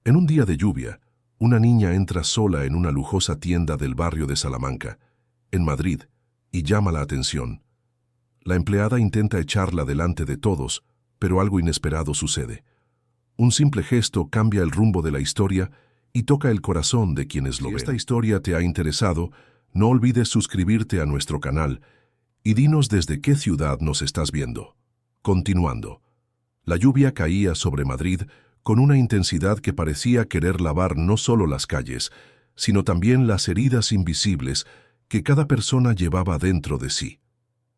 En un día de lluvia, una niña entra sola en una lujosa tienda del barrio de Salamanca, en Madrid, y llama la atención. La empleada intenta echarla delante de todos, pero algo inesperado sucede. Un simple gesto cambia el rumbo de la historia y toca el corazón de quienes lo ven. Si esta historia te ha interesado, no olvides suscribirte a nuestro canal y dinos desde qué ciudad nos estás viendo. Continuando. La lluvia caía sobre Madrid con una intensidad que parecía querer lavar no solo las calles, sino también las heridas invisibles que cada persona llevaba dentro de sí.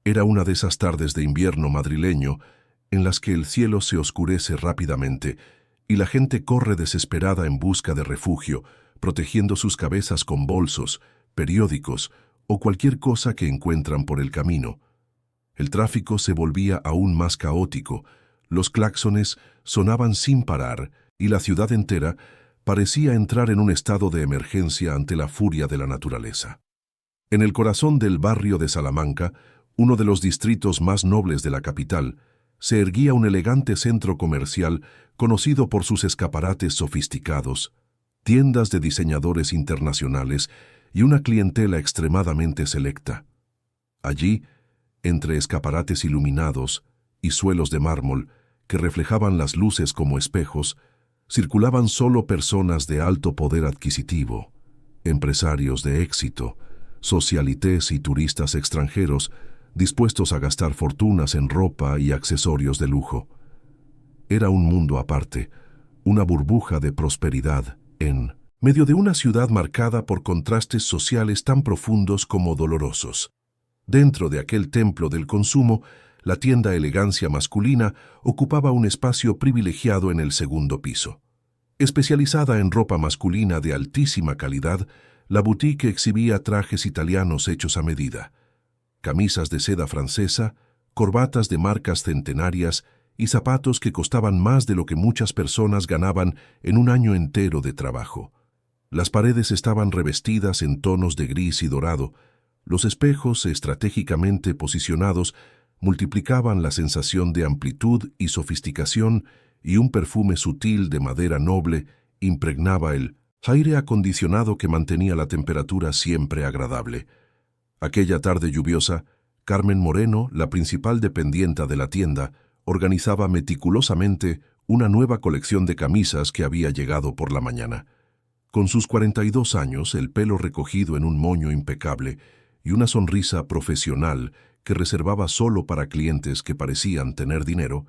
Era una de esas tardes de invierno madrileño en las que el cielo se oscurece rápidamente y la gente corre desesperada en busca de refugio, protegiendo sus cabezas con bolsos, periódicos o cualquier cosa que encuentran por el camino. El tráfico se volvía aún más caótico, los claxones sonaban sin parar y la ciudad entera parecía entrar en un estado de emergencia ante la furia de la naturaleza. En el corazón del barrio de Salamanca, uno de los distritos más nobles de la capital, se erguía un elegante centro comercial conocido por sus escaparates sofisticados, tiendas de diseñadores internacionales y una clientela extremadamente selecta. Allí, entre escaparates iluminados y suelos de mármol que reflejaban las luces como espejos, circulaban solo personas de alto poder adquisitivo, empresarios de éxito, socialités y turistas extranjeros dispuestos a gastar fortunas en ropa y accesorios de lujo. Era un mundo aparte, una burbuja de prosperidad en medio de una ciudad marcada por contrastes sociales tan profundos como dolorosos. Dentro de aquel templo del consumo, la tienda Elegancia Masculina ocupaba un espacio privilegiado en el segundo piso. Especializada en ropa masculina de altísima calidad, la boutique exhibía trajes italianos hechos a medida, camisas de seda francesa, corbatas de marcas centenarias y zapatos que costaban más de lo que muchas personas ganaban en un año entero de trabajo. Las paredes estaban revestidas en tonos de gris y dorado. Los espejos, estratégicamente posicionados, multiplicaban la sensación de amplitud y sofisticación, y un perfume sutil de madera noble impregnaba el aire acondicionado que mantenía la temperatura siempre agradable. Aquella tarde lluviosa, Carmen Moreno, la principal dependienta de la tienda, organizaba meticulosamente una nueva colección de camisas que había llegado por la mañana. Con sus 42 años, el pelo recogido en un moño impecable y una sonrisa profesional que reservaba solo para clientes que parecían tener dinero,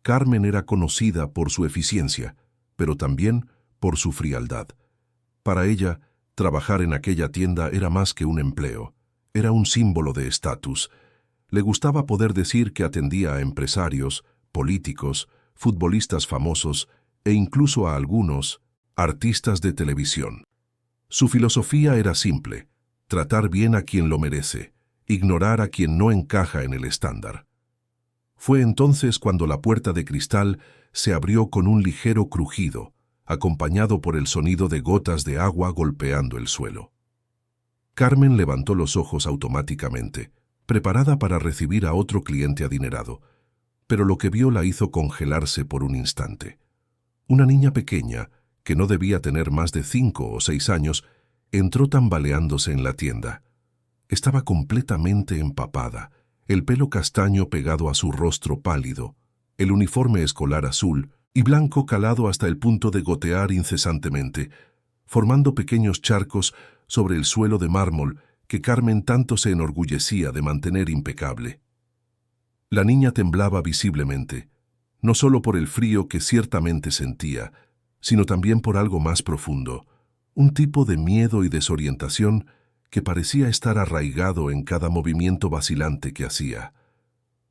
Carmen era conocida por su eficiencia, pero también por su frialdad. Para ella, trabajar en aquella tienda era más que un empleo, era un símbolo de estatus. Le gustaba poder decir que atendía a empresarios, políticos, futbolistas famosos e incluso a algunos artistas de televisión. Su filosofía era simple: tratar bien a quien lo merece, ignorar a quien no encaja en el estándar. Fue entonces cuando la puerta de cristal se abrió con un ligero crujido, acompañado por el sonido de gotas de agua golpeando el suelo. Carmen levantó los ojos automáticamente, preparada para recibir a otro cliente adinerado, pero lo que vio la hizo congelarse por un instante. Una niña pequeña, que no debía tener más de 5 o 6 años, entró tambaleándose en la tienda. Estaba completamente empapada, el pelo castaño pegado a su rostro pálido, el uniforme escolar azul y blanco calado hasta el punto de gotear incesantemente, formando pequeños charcos sobre el suelo de mármol que Carmen tanto se enorgullecía de mantener impecable. La niña temblaba visiblemente, no solo por el frío que ciertamente sentía, sino también por algo más profundo, un tipo de miedo y desorientación que parecía estar arraigado en cada movimiento vacilante que hacía.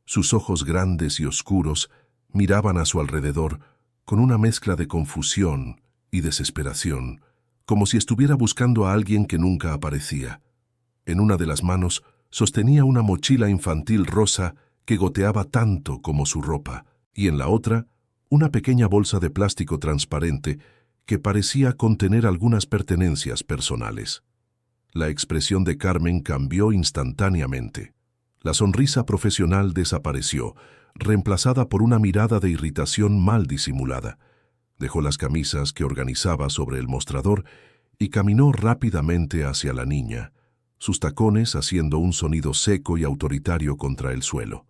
Sus ojos grandes y oscuros miraban a su alrededor con una mezcla de confusión y desesperación, como si estuviera buscando a alguien que nunca aparecía. En una de las manos sostenía una mochila infantil rosa que goteaba tanto como su ropa, y en la otra una pequeña bolsa de plástico transparente que parecía contener algunas pertenencias personales. La expresión de Carmen cambió instantáneamente. La sonrisa profesional desapareció, reemplazada por una mirada de irritación mal disimulada. Dejó las camisas que organizaba sobre el mostrador y caminó rápidamente hacia la niña, sus tacones haciendo un sonido seco y autoritario contra el suelo.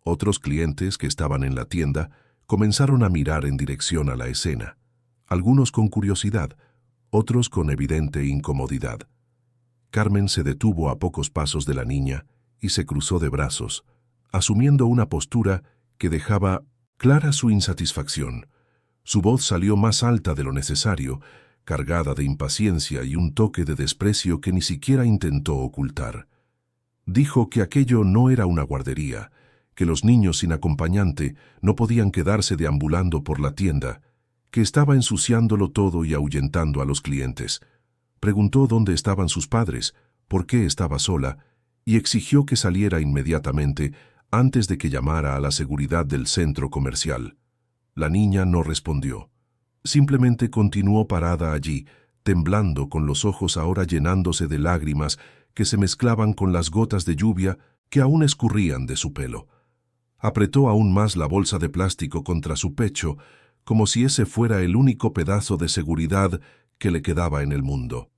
Otros clientes que estaban en la tienda comenzaron a mirar en dirección a la escena, algunos con curiosidad, otros con evidente incomodidad. Carmen se detuvo a pocos pasos de la niña y se cruzó de brazos, asumiendo una postura que dejaba clara su insatisfacción. Su voz salió más alta de lo necesario, cargada de impaciencia y un toque de desprecio que ni siquiera intentó ocultar. Dijo que aquello no era una guardería, que los niños sin acompañante no podían quedarse deambulando por la tienda, que estaba ensuciándolo todo y ahuyentando a los clientes. Preguntó dónde estaban sus padres, por qué estaba sola, y exigió que saliera inmediatamente antes de que llamara a la seguridad del centro comercial. La niña no respondió. Simplemente continuó parada allí, temblando con los ojos ahora llenándose de lágrimas que se mezclaban con las gotas de lluvia que aún escurrían de su pelo. Apretó aún más la bolsa de plástico contra su pecho, como si ese fuera el único pedazo de seguridad que le quedaba en el mundo.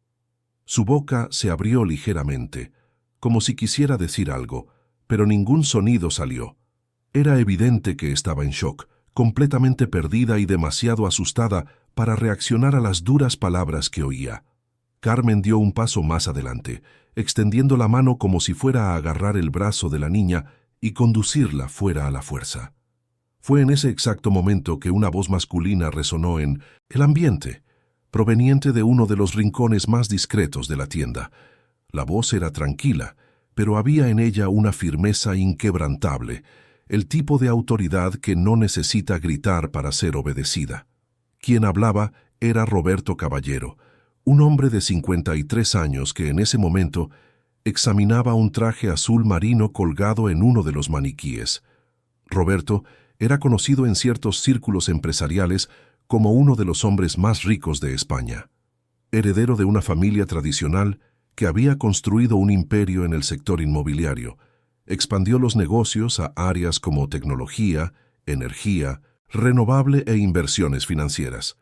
Su boca se abrió ligeramente, como si quisiera decir algo, pero ningún sonido salió. Era evidente que estaba en shock, completamente perdida y demasiado asustada para reaccionar a las duras palabras que oía. Carmen dio un paso más adelante, extendiendo la mano como si fuera a agarrar el brazo de la niña y conducirla fuera a la fuerza. Fue en ese exacto momento que una voz masculina resonó en el ambiente, proveniente de uno de los rincones más discretos de la tienda. La voz era tranquila, pero había en ella una firmeza inquebrantable, el tipo de autoridad que no necesita gritar para ser obedecida. Quien hablaba era Roberto Caballero, un hombre de 53 años que en ese momento examinaba un traje azul marino colgado en uno de los maniquíes. Roberto era conocido en ciertos círculos empresariales como uno de los hombres más ricos de España. Heredero de una familia tradicional que había construido un imperio en el sector inmobiliario, expandió los negocios a áreas como tecnología, energía, renovable e inversiones financieras.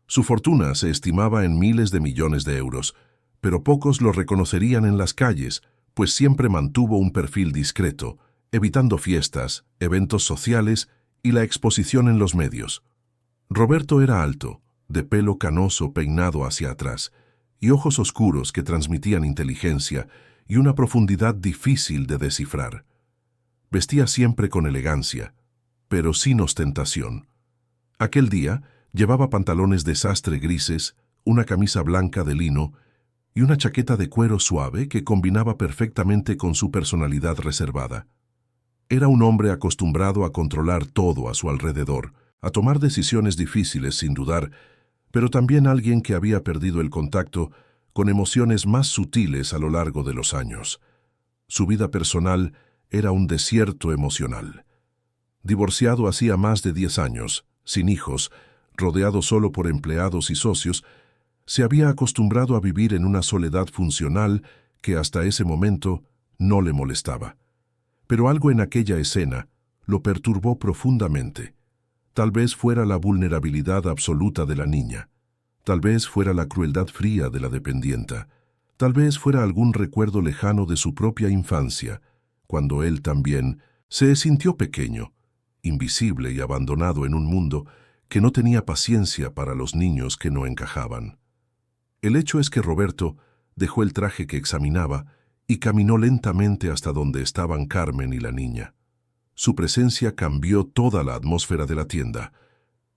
Su fortuna se estimaba en miles de millones de euros, pero pocos lo reconocerían en las calles, pues siempre mantuvo un perfil discreto, evitando fiestas, eventos sociales y la exposición en los medios. Roberto era alto, de pelo canoso peinado hacia atrás, y ojos oscuros que transmitían inteligencia y una profundidad difícil de descifrar. Vestía siempre con elegancia, pero sin ostentación. Aquel día llevaba pantalones de sastre grises, una camisa blanca de lino y una chaqueta de cuero suave que combinaba perfectamente con su personalidad reservada. Era un hombre acostumbrado a controlar todo a su alrededor, a tomar decisiones difíciles sin dudar, pero también alguien que había perdido el contacto con emociones más sutiles a lo largo de los años. Su vida personal era un desierto emocional. Divorciado hacía más de 10 años, sin hijos, rodeado solo por empleados y socios, se había acostumbrado a vivir en una soledad funcional que hasta ese momento no le molestaba. Pero algo en aquella escena lo perturbó profundamente. Tal vez fuera la vulnerabilidad absoluta de la niña. Tal vez fuera la crueldad fría de la dependienta. Tal vez fuera algún recuerdo lejano de su propia infancia, cuando él también se sintió pequeño, invisible y abandonado en un mundo que no tenía paciencia para los niños que no encajaban. El hecho es que Roberto dejó el traje que examinaba y caminó lentamente hasta donde estaban Carmen y la niña. Su presencia cambió toda la atmósfera de la tienda.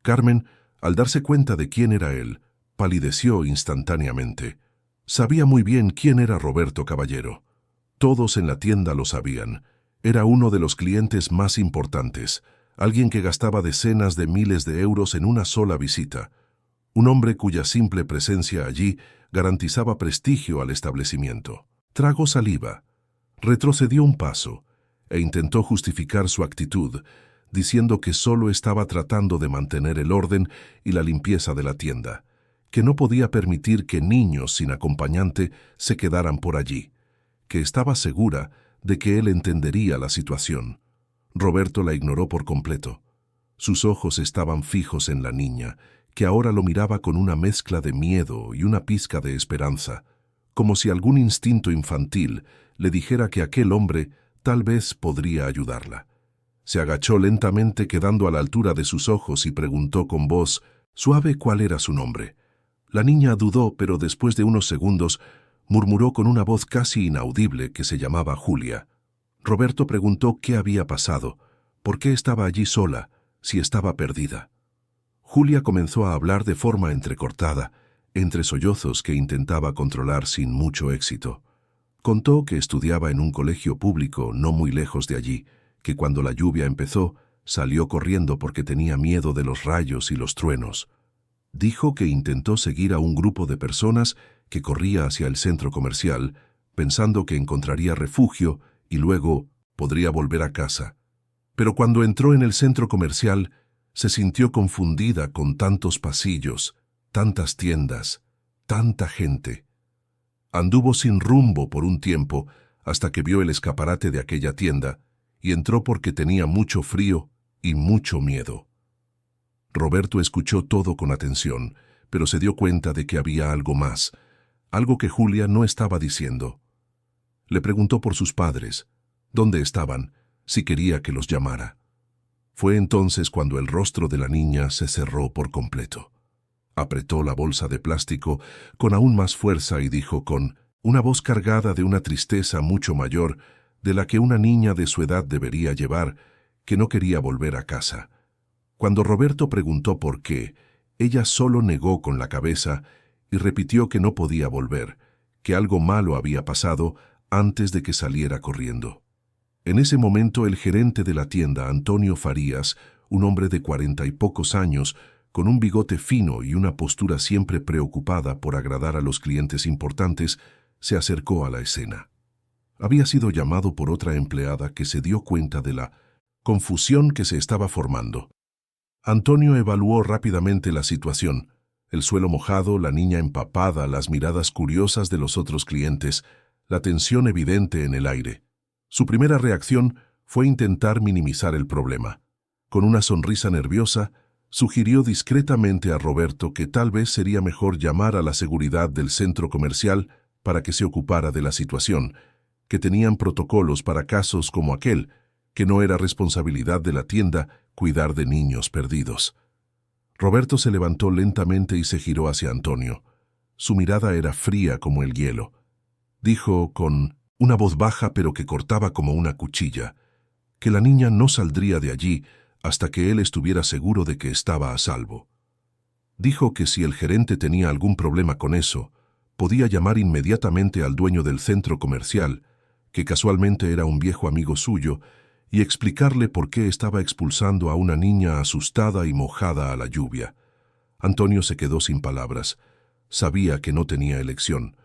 Carmen, al darse cuenta de quién era él, palideció instantáneamente. Sabía muy bien quién era Roberto Caballero. Todos en la tienda lo sabían. Era uno de los clientes más importantes, alguien que gastaba decenas de miles de euros en una sola visita. Un hombre cuya simple presencia allí garantizaba prestigio al establecimiento. Tragó saliva, retrocedió un paso e intentó justificar su actitud, diciendo que solo estaba tratando de mantener el orden y la limpieza de la tienda, que no podía permitir que niños sin acompañante se quedaran por allí, que estaba segura de que él entendería la situación. Roberto la ignoró por completo. Sus ojos estaban fijos en la niña, que ahora lo miraba con una mezcla de miedo y una pizca de esperanza, como si algún instinto infantil le dijera que aquel hombre tal vez podría ayudarla. Se agachó lentamente quedando a la altura de sus ojos y preguntó con voz suave cuál era su nombre. La niña dudó, pero después de unos segundos murmuró con una voz casi inaudible que se llamaba Julia. Roberto preguntó qué había pasado, por qué estaba allí sola, si estaba perdida. Julia comenzó a hablar de forma entrecortada, entre sollozos que intentaba controlar sin mucho éxito. Contó que estudiaba en un colegio público no muy lejos de allí, que cuando la lluvia empezó, salió corriendo porque tenía miedo de los rayos y los truenos. Dijo que intentó seguir a un grupo de personas que corría hacia el centro comercial, pensando que encontraría refugio y luego podría volver a casa. Pero cuando entró en el centro comercial, se sintió confundida con tantos pasillos, tantas tiendas, tanta gente. Anduvo sin rumbo por un tiempo hasta que vio el escaparate de aquella tienda y entró porque tenía mucho frío y mucho miedo. Roberto escuchó todo con atención, pero se dio cuenta de que había algo más, algo que Julia no estaba diciendo. Le preguntó por sus padres, dónde estaban, si quería que los llamara. Fue entonces cuando el rostro de la niña se cerró por completo. Apretó la bolsa de plástico con aún más fuerza y dijo con una voz cargada de una tristeza mucho mayor de la que una niña de su edad debería llevar, que no quería volver a casa. Cuando Roberto preguntó por qué, ella solo negó con la cabeza y repitió que no podía volver, que algo malo había pasado antes de que saliera corriendo. En ese momento el gerente de la tienda, Antonio Farías, un hombre de 40 y pocos años, con un bigote fino y una postura siempre preocupada por agradar a los clientes importantes, se acercó a la escena. Había sido llamado por otra empleada que se dio cuenta de la confusión que se estaba formando. Antonio evaluó rápidamente la situación: el suelo mojado, la niña empapada, las miradas curiosas de los otros clientes, la tensión evidente en el aire. Su primera reacción fue intentar minimizar el problema. Con una sonrisa nerviosa, sugirió discretamente a Roberto que tal vez sería mejor llamar a la seguridad del centro comercial para que se ocupara de la situación, que tenían protocolos para casos como aquel, que no era responsabilidad de la tienda cuidar de niños perdidos. Roberto se levantó lentamente y se giró hacia Antonio. Su mirada era fría como el hielo. Dijo con una voz baja pero que cortaba como una cuchilla, que la niña no saldría de allí hasta que él estuviera seguro de que estaba a salvo. Dijo que si el gerente tenía algún problema con eso, podía llamar inmediatamente al dueño del centro comercial, que casualmente era un viejo amigo suyo, y explicarle por qué estaba expulsando a una niña asustada y mojada a la lluvia. Antonio se quedó sin palabras. Sabía que no tenía elección.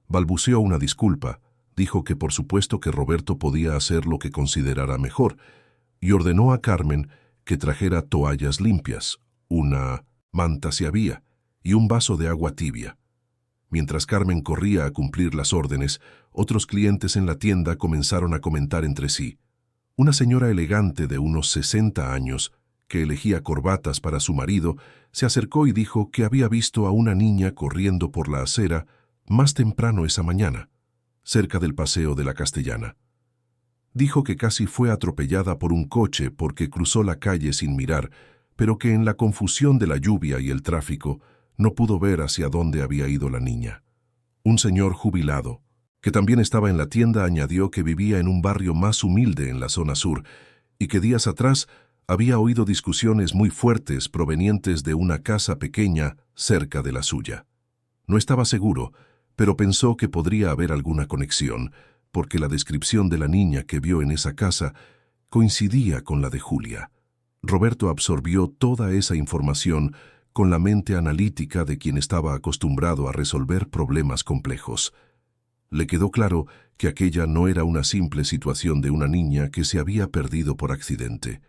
Balbuceó una disculpa, dijo que por supuesto que Roberto podía hacer lo que considerara mejor, y ordenó a Carmen que trajera toallas limpias, una manta si había, y un vaso de agua tibia. Mientras Carmen corría a cumplir las órdenes, otros clientes en la tienda comenzaron a comentar entre sí. Una señora elegante de unos 60 años, que elegía corbatas para su marido, se acercó y dijo que había visto a una niña corriendo por la acera más temprano esa mañana, cerca del Paseo de la Castellana. Dijo que casi fue atropellada por un coche porque cruzó la calle sin mirar, pero que en la confusión de la lluvia y el tráfico no pudo ver hacia dónde había ido la niña. Un señor jubilado, que también estaba en la tienda, añadió que vivía en un barrio más humilde en la zona sur y que días atrás había oído discusiones muy fuertes provenientes de una casa pequeña cerca de la suya. No estaba seguro, pero pensó que podría haber alguna conexión, porque la descripción de la niña que vio en esa casa coincidía con la de Julia. Roberto absorbió toda esa información con la mente analítica de quien estaba acostumbrado a resolver problemas complejos. Le quedó claro que aquella no era una simple situación de una niña que se había perdido por accidente.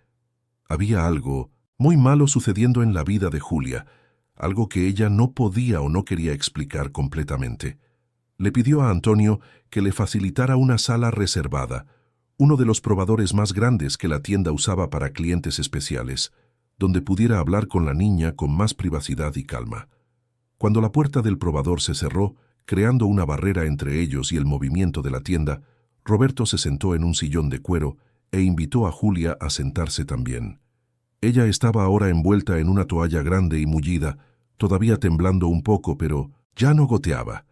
Había algo muy malo sucediendo en la vida de Julia, algo que ella no podía o no quería explicar completamente. Le pidió a Antonio que le facilitara una sala reservada, uno de los probadores más grandes que la tienda usaba para clientes especiales. donde pudiera hablar con la niña con más privacidad y calma. Cuando la puerta del probador se cerró, creando una barrera entre ellos y el movimiento de la tienda, Roberto se sentó en un sillón de cuero e invitó a Julia a sentarse también. Ella estaba ahora envuelta en una toalla grande y mullida, todavía temblando un poco, pero ya no goteaba.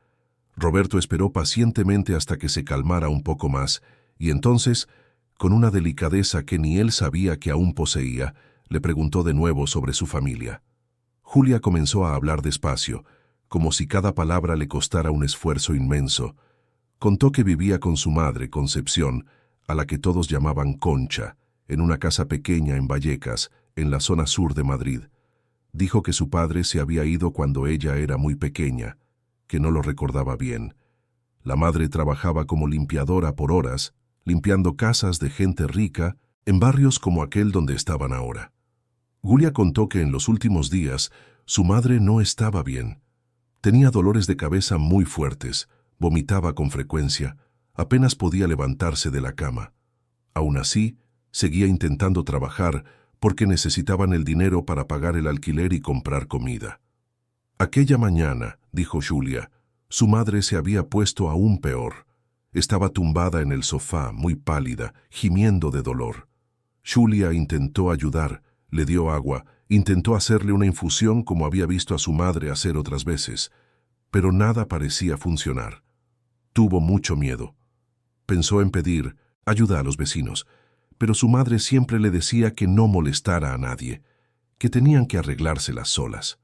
Roberto esperó pacientemente hasta que se calmara un poco más, y entonces, con una delicadeza que ni él sabía que aún poseía, le preguntó de nuevo sobre su familia. Julia comenzó a hablar despacio, como si cada palabra le costara un esfuerzo inmenso. Contó que vivía con su madre, Concepción, a la que todos llamaban Concha, en una casa pequeña en Vallecas, en la zona sur de Madrid. Dijo que su padre se había ido cuando ella era muy pequeña, que no lo recordaba bien. La madre trabajaba como limpiadora por horas, limpiando casas de gente rica en barrios como aquel donde estaban ahora. Julia contó que en los últimos días su madre no estaba bien. Tenía dolores de cabeza muy fuertes, vomitaba con frecuencia, apenas podía levantarse de la cama. Aún así, seguía intentando trabajar porque necesitaban el dinero para pagar el alquiler y comprar comida. Aquella mañana, dijo Julia, su madre se había puesto aún peor. Estaba tumbada en el sofá, muy pálida, gimiendo de dolor. Julia intentó ayudar, le dio agua, intentó hacerle una infusión como había visto a su madre hacer otras veces, pero nada parecía funcionar. Tuvo mucho miedo. Pensó en pedir ayuda a los vecinos, pero su madre siempre le decía que no molestara a nadie, que tenían que arreglárselas solas.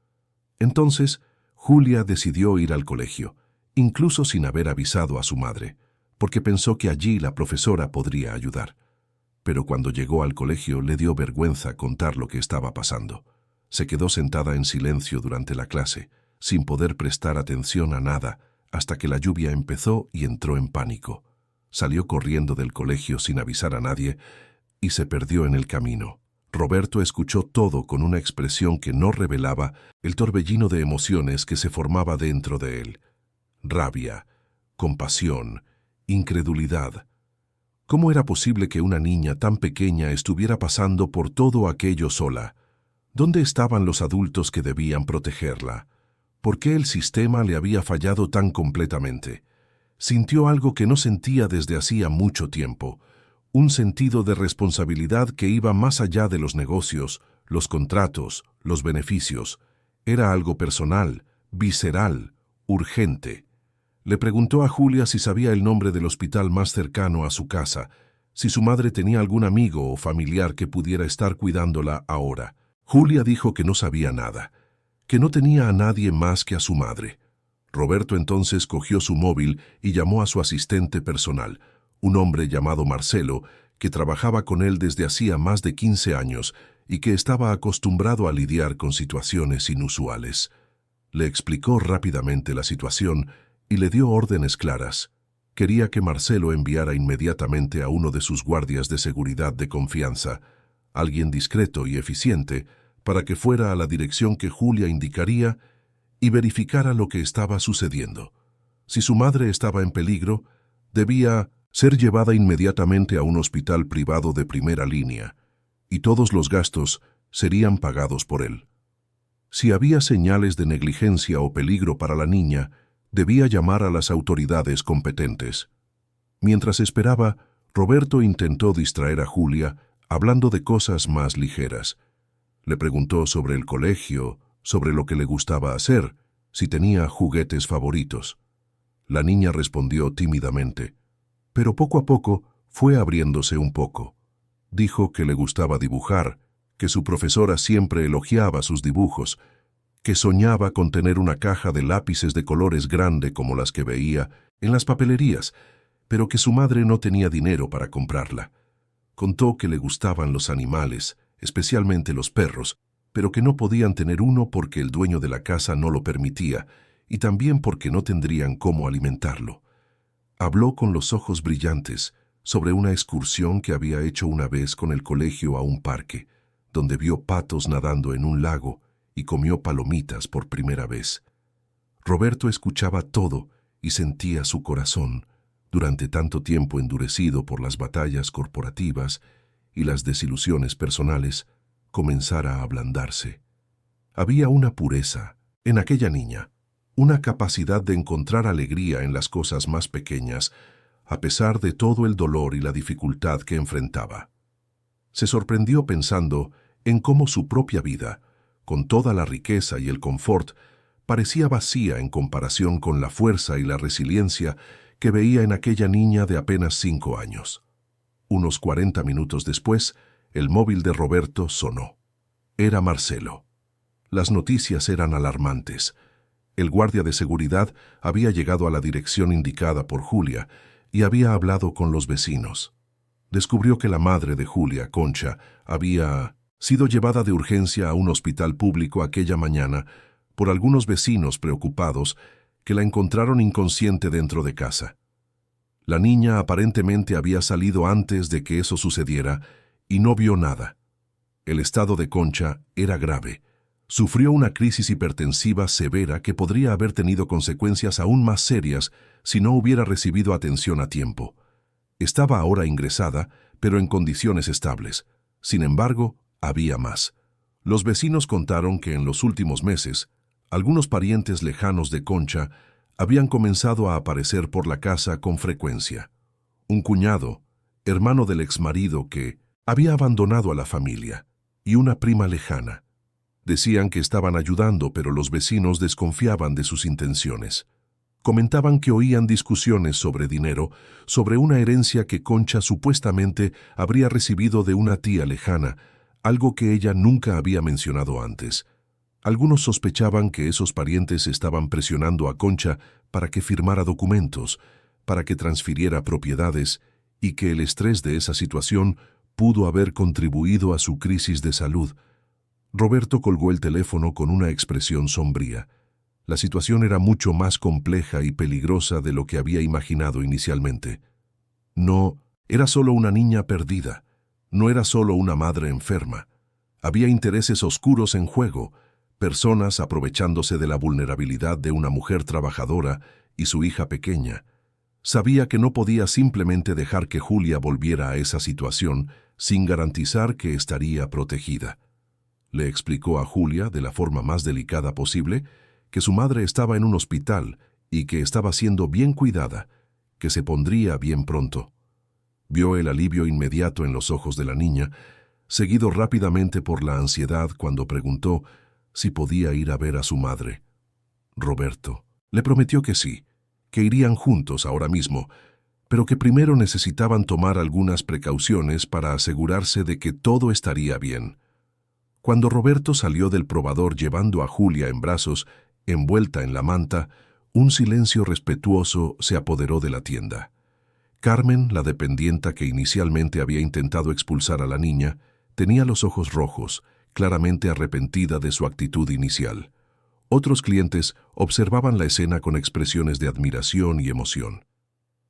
Entonces, Julia decidió ir al colegio, incluso sin haber avisado a su madre, porque pensó que allí la profesora podría ayudar. Pero cuando llegó al colegio le dio vergüenza contar lo que estaba pasando. Se quedó sentada en silencio durante la clase, sin poder prestar atención a nada, hasta que la lluvia empezó y entró en pánico. Salió corriendo del colegio sin avisar a nadie y se perdió en el camino. Roberto escuchó todo con una expresión que no revelaba el torbellino de emociones que se formaba dentro de él. Rabia, compasión, incredulidad. ¿Cómo era posible que una niña tan pequeña estuviera pasando por todo aquello sola? ¿Dónde estaban los adultos que debían protegerla? ¿Por qué el sistema le había fallado tan completamente? Sintió algo que no sentía desde hacía mucho tiempo, un sentido de responsabilidad que iba más allá de los negocios, los contratos, los beneficios. Era algo personal, visceral, urgente. Le preguntó a Julia si sabía el nombre del hospital más cercano a su casa, si su madre tenía algún amigo o familiar que pudiera estar cuidándola ahora. Julia dijo que no sabía nada, que no tenía a nadie más que a su madre. Roberto entonces cogió su móvil y llamó a su asistente personal, un hombre llamado Marcelo, que trabajaba con él desde hacía más de 15 años y que estaba acostumbrado a lidiar con situaciones inusuales. Le explicó rápidamente la situación y le dio órdenes claras. Quería que Marcelo enviara inmediatamente a uno de sus guardias de seguridad de confianza, alguien discreto y eficiente, para que fuera a la dirección que Julia indicaría y verificara lo que estaba sucediendo. Si su madre estaba en peligro, debía ser llevada inmediatamente a un hospital privado de primera línea, y todos los gastos serían pagados por él. Si había señales de negligencia o peligro para la niña, debía llamar a las autoridades competentes. Mientras esperaba, Roberto intentó distraer a Julia hablando de cosas más ligeras. Le preguntó sobre el colegio, sobre lo que le gustaba hacer, si tenía juguetes favoritos. La niña respondió tímidamente, pero poco a poco fue abriéndose un poco. Dijo que le gustaba dibujar, que su profesora siempre elogiaba sus dibujos, que soñaba con tener una caja de lápices de colores grande como las que veía en las papelerías, pero que su madre no tenía dinero para comprarla. Contó que le gustaban los animales, especialmente los perros, pero que no podían tener uno porque el dueño de la casa no lo permitía, y también porque no tendrían cómo alimentarlo. Habló con los ojos brillantes sobre una excursión que había hecho una vez con el colegio a un parque, donde vio patos nadando en un lago y comió palomitas por primera vez. Roberto escuchaba todo y sentía su corazón, durante tanto tiempo endurecido por las batallas corporativas y las desilusiones personales, comenzara a ablandarse. Había una pureza en aquella niña, una capacidad de encontrar alegría en las cosas más pequeñas, a pesar de todo el dolor y la dificultad que enfrentaba. Se sorprendió pensando en cómo su propia vida, con toda la riqueza y el confort, parecía vacía en comparación con la fuerza y la resiliencia que veía en aquella niña de apenas 5 años. Unos 40 minutos después, el móvil de Roberto sonó. Era Marcelo. Las noticias eran alarmantes. El guardia de seguridad había llegado a la dirección indicada por Julia y había hablado con los vecinos. Descubrió que la madre de Julia, Concha, había sido llevada de urgencia a un hospital público aquella mañana por algunos vecinos preocupados que la encontraron inconsciente dentro de casa. La niña aparentemente había salido antes de que eso sucediera y no vio nada. El estado de Concha era grave. Sufrió una crisis hipertensiva severa que podría haber tenido consecuencias aún más serias si no hubiera recibido atención a tiempo. Estaba ahora ingresada, pero en condiciones estables. Sin embargo, había más. Los vecinos contaron que en los últimos meses, algunos parientes lejanos de Concha habían comenzado a aparecer por la casa con frecuencia. Un cuñado, hermano del exmarido que había abandonado a la familia, y una prima lejana. Decían que estaban ayudando, pero los vecinos desconfiaban de sus intenciones. Comentaban que oían discusiones sobre dinero, sobre una herencia que Concha supuestamente habría recibido de una tía lejana, algo que ella nunca había mencionado antes. Algunos sospechaban que esos parientes estaban presionando a Concha para que firmara documentos, para que transfiriera propiedades, y que el estrés de esa situación pudo haber contribuido a su crisis de salud. Roberto colgó el teléfono con una expresión sombría. La situación era mucho más compleja y peligrosa de lo que había imaginado inicialmente. No era solo una niña perdida, no era solo una madre enferma. Había intereses oscuros en juego, personas aprovechándose de la vulnerabilidad de una mujer trabajadora y su hija pequeña. Sabía que no podía simplemente dejar que Julia volviera a esa situación sin garantizar que estaría protegida. Le explicó a Julia, de la forma más delicada posible, que su madre estaba en un hospital y que estaba siendo bien cuidada, que se pondría bien pronto. Vio el alivio inmediato en los ojos de la niña, seguido rápidamente por la ansiedad cuando preguntó si podía ir a ver a su madre. Roberto le prometió que sí, que irían juntos ahora mismo, pero que primero necesitaban tomar algunas precauciones para asegurarse de que todo estaría bien. Cuando Roberto salió del probador llevando a Julia en brazos, envuelta en la manta, un silencio respetuoso se apoderó de la tienda. Carmen, la dependienta que inicialmente había intentado expulsar a la niña, tenía los ojos rojos, claramente arrepentida de su actitud inicial. Otros clientes observaban la escena con expresiones de admiración y emoción.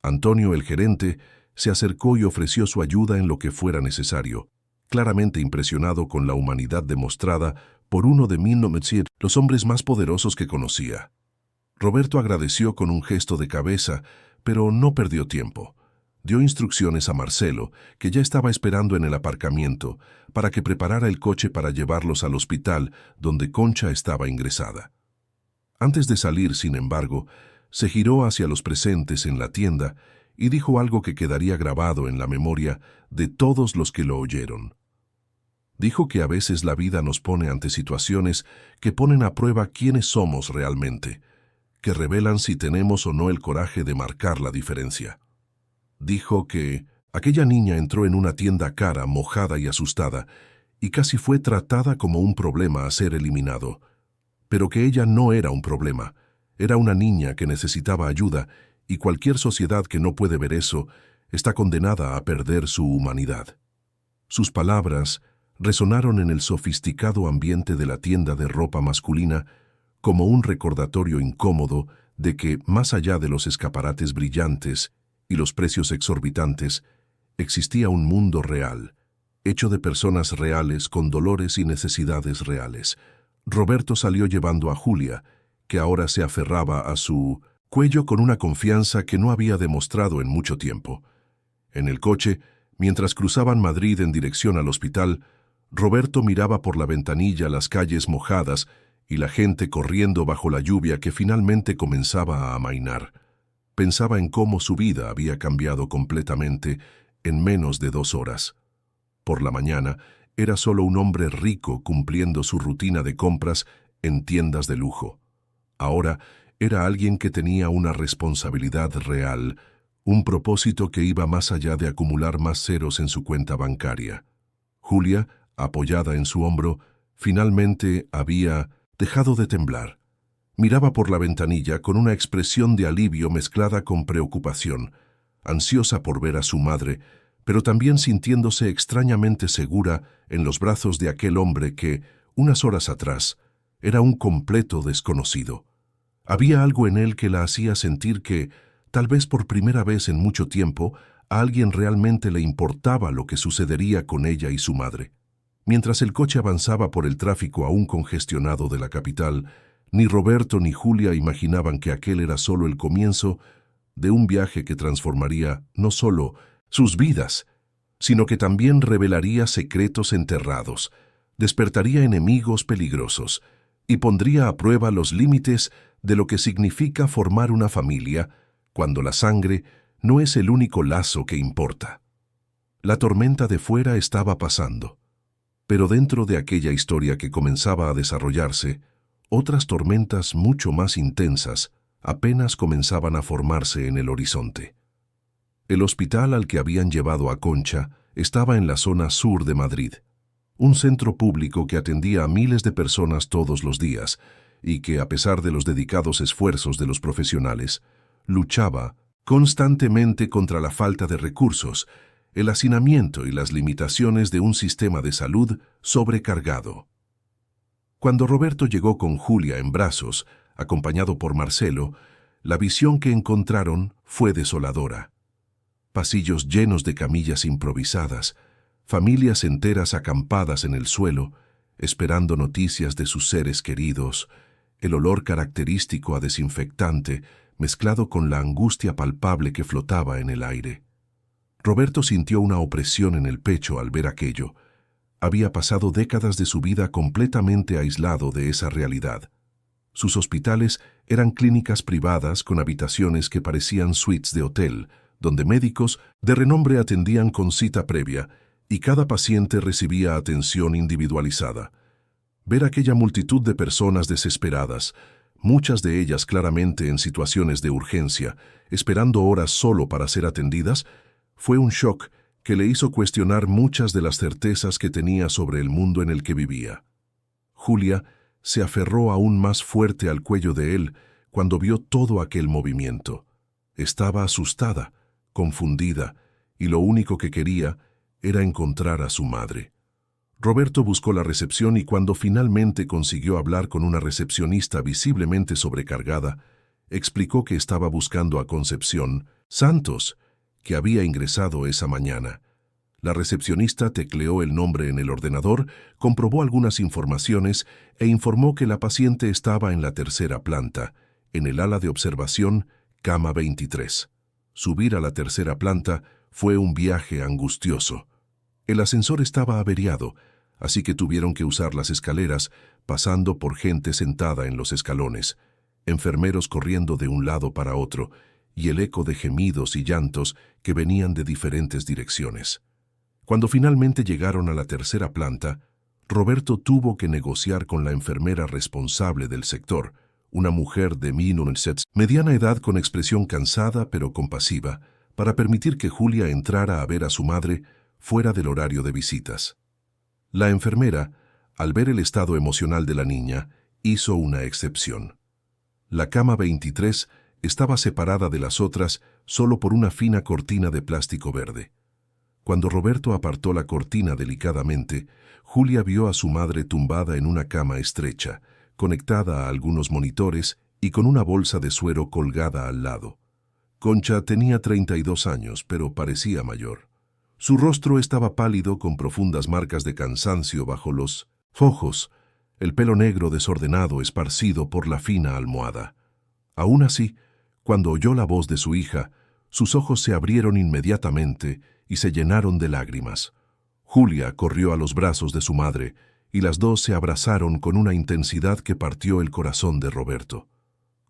Antonio, el gerente, se acercó y ofreció su ayuda en lo que fuera necesario, claramente impresionado con la humanidad demostrada por uno de los hombres más poderosos que conocía. Roberto agradeció con un gesto de cabeza, pero no perdió tiempo. Dio instrucciones a Marcelo, que ya estaba esperando en el aparcamiento, para que preparara el coche para llevarlos al hospital donde Concha estaba ingresada. Antes de salir, sin embargo, se giró hacia los presentes en la tienda y dijo algo que quedaría grabado en la memoria de todos los que lo oyeron. Dijo que a veces la vida nos pone ante situaciones que ponen a prueba quiénes somos realmente, que revelan si tenemos o no el coraje de marcar la diferencia. Dijo que aquella niña entró en una tienda cara, mojada y asustada, y casi fue tratada como un problema a ser eliminado, pero que ella no era un problema, era una niña que necesitaba ayuda, y cualquier sociedad que no puede ver eso está condenada a perder su humanidad. Sus palabras resonaron en el sofisticado ambiente de la tienda de ropa masculina como un recordatorio incómodo de que, más allá de los escaparates brillantes y los precios exorbitantes, existía un mundo real, hecho de personas reales con dolores y necesidades reales. Roberto salió llevando a Julia, que ahora se aferraba a su cuello con una confianza que no había demostrado en mucho tiempo. En el coche, mientras cruzaban Madrid en dirección al hospital, Roberto miraba por la ventanilla las calles mojadas y la gente corriendo bajo la lluvia que finalmente comenzaba a amainar. Pensaba en cómo su vida había cambiado completamente en menos de 2 horas. Por la mañana, era solo un hombre rico cumpliendo su rutina de compras en tiendas de lujo. Ahora, era alguien que tenía una responsabilidad real, un propósito que iba más allá de acumular más ceros en su cuenta bancaria. Julia, apoyada en su hombro, finalmente había dejado de temblar. Miraba por la ventanilla con una expresión de alivio mezclada con preocupación, ansiosa por ver a su madre, pero también sintiéndose extrañamente segura en los brazos de aquel hombre que, unas horas atrás, era un completo desconocido. Había algo en él que la hacía sentir que, tal vez por primera vez en mucho tiempo, a alguien realmente le importaba lo que sucedería con ella y su madre. Mientras el coche avanzaba por el tráfico aún congestionado de la capital, ni Roberto ni Julia imaginaban que aquel era solo el comienzo de un viaje que transformaría no solo sus vidas, sino que también revelaría secretos enterrados, despertaría enemigos peligrosos y pondría a prueba los límites de lo que significa formar una familia cuando la sangre no es el único lazo que importa. La tormenta de fuera estaba pasando, pero dentro de aquella historia que comenzaba a desarrollarse, otras tormentas mucho más intensas apenas comenzaban a formarse en el horizonte. El hospital al que habían llevado a Concha estaba en la zona sur de Madrid, un centro público que atendía a miles de personas todos los días y que, a pesar de los dedicados esfuerzos de los profesionales, luchaba constantemente contra la falta de recursos, el hacinamiento y las limitaciones de un sistema de salud sobrecargado. Cuando Roberto llegó con Julia en brazos, acompañado por Marcelo, la visión que encontraron fue desoladora. Pasillos llenos de camillas improvisadas, familias enteras acampadas en el suelo, esperando noticias de sus seres queridos, el olor característico a desinfectante mezclado con la angustia palpable que flotaba en el aire. Roberto sintió una opresión en el pecho al ver aquello. Había pasado décadas de su vida completamente aislado de esa realidad. Sus hospitales eran clínicas privadas con habitaciones que parecían suites de hotel, donde médicos de renombre atendían con cita previa y cada paciente recibía atención individualizada. Ver aquella multitud de personas desesperadas, muchas de ellas claramente en situaciones de urgencia, esperando horas solo para ser atendidas, fue un shock que le hizo cuestionar muchas de las certezas que tenía sobre el mundo en el que vivía. Julia se aferró aún más fuerte al cuello de él cuando vio todo aquel movimiento. Estaba asustada, confundida, y lo único que quería era encontrar a su madre. Roberto buscó la recepción y cuando finalmente consiguió hablar con una recepcionista visiblemente sobrecargada, explicó que estaba buscando a Concepción Santos, que había ingresado esa mañana. La recepcionista tecleó el nombre en el ordenador, comprobó algunas informaciones e informó que la paciente estaba en la tercera planta, en el ala de observación, cama 23. Subir a la tercera planta fue un viaje angustioso. El ascensor estaba averiado, así que tuvieron que usar las escaleras, pasando por gente sentada en los escalones, enfermeros corriendo de un lado para otro, y el eco de gemidos y llantos que venían de diferentes direcciones. Cuando finalmente llegaron a la tercera planta, Roberto tuvo que negociar con la enfermera responsable del sector, una mujer de mediana edad con expresión cansada pero compasiva, para permitir que Julia entrara a ver a su madre fuera del horario de visitas. La enfermera, al ver el estado emocional de la niña, hizo una excepción. La cama 23 estaba separada de las otras solo por una fina cortina de plástico verde. Cuando Roberto apartó la cortina delicadamente, Julia vio a su madre tumbada en una cama estrecha, conectada a algunos monitores y con una bolsa de suero colgada al lado. Concha tenía 32 años, pero parecía mayor. Su rostro estaba pálido con profundas marcas de cansancio bajo los ojos, el pelo negro desordenado esparcido por la fina almohada. Aún así, cuando oyó la voz de su hija, sus ojos se abrieron inmediatamente y se llenaron de lágrimas. Julia corrió a los brazos de su madre y las dos se abrazaron con una intensidad que partió el corazón de Roberto.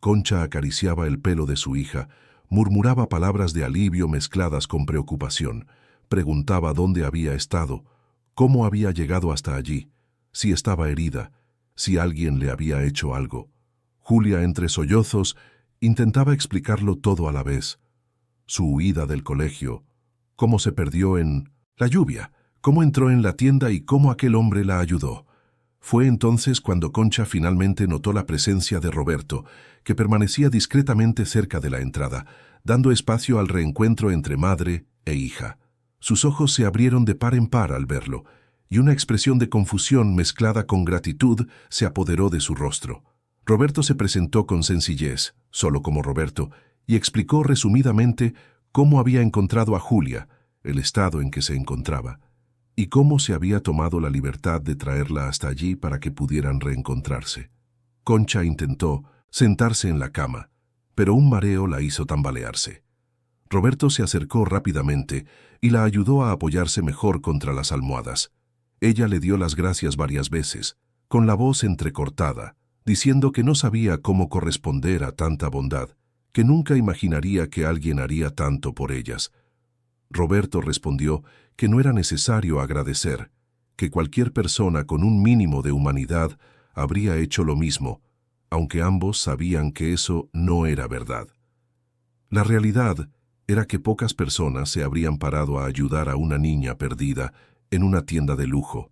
Concha acariciaba el pelo de su hija, murmuraba palabras de alivio mezcladas con preocupación, preguntaba dónde había estado, cómo había llegado hasta allí, si estaba herida, si alguien le había hecho algo. Julia, entre sollozos, intentaba explicarlo todo a la vez. Su huida del colegio, cómo se perdió en la lluvia, cómo entró en la tienda y cómo aquel hombre la ayudó. Fue entonces cuando Concha finalmente notó la presencia de Roberto, que permanecía discretamente cerca de la entrada, dando espacio al reencuentro entre madre e hija. Sus ojos se abrieron de par en par al verlo, y una expresión de confusión mezclada con gratitud se apoderó de su rostro. Roberto se presentó con sencillez, solo como Roberto, y explicó resumidamente cómo había encontrado a Julia, el estado en que se encontraba, y cómo se había tomado la libertad de traerla hasta allí para que pudieran reencontrarse. Concha intentó sentarse en la cama, pero un mareo la hizo tambalearse. Roberto se acercó rápidamente y la ayudó a apoyarse mejor contra las almohadas. Ella le dio las gracias varias veces, con la voz entrecortada, diciendo que no sabía cómo corresponder a tanta bondad, que nunca imaginaría que alguien haría tanto por ellas. Roberto respondió que no era necesario agradecer, que cualquier persona con un mínimo de humanidad habría hecho lo mismo, aunque ambos sabían que eso no era verdad. La realidad era que pocas personas se habrían parado a ayudar a una niña perdida en una tienda de lujo,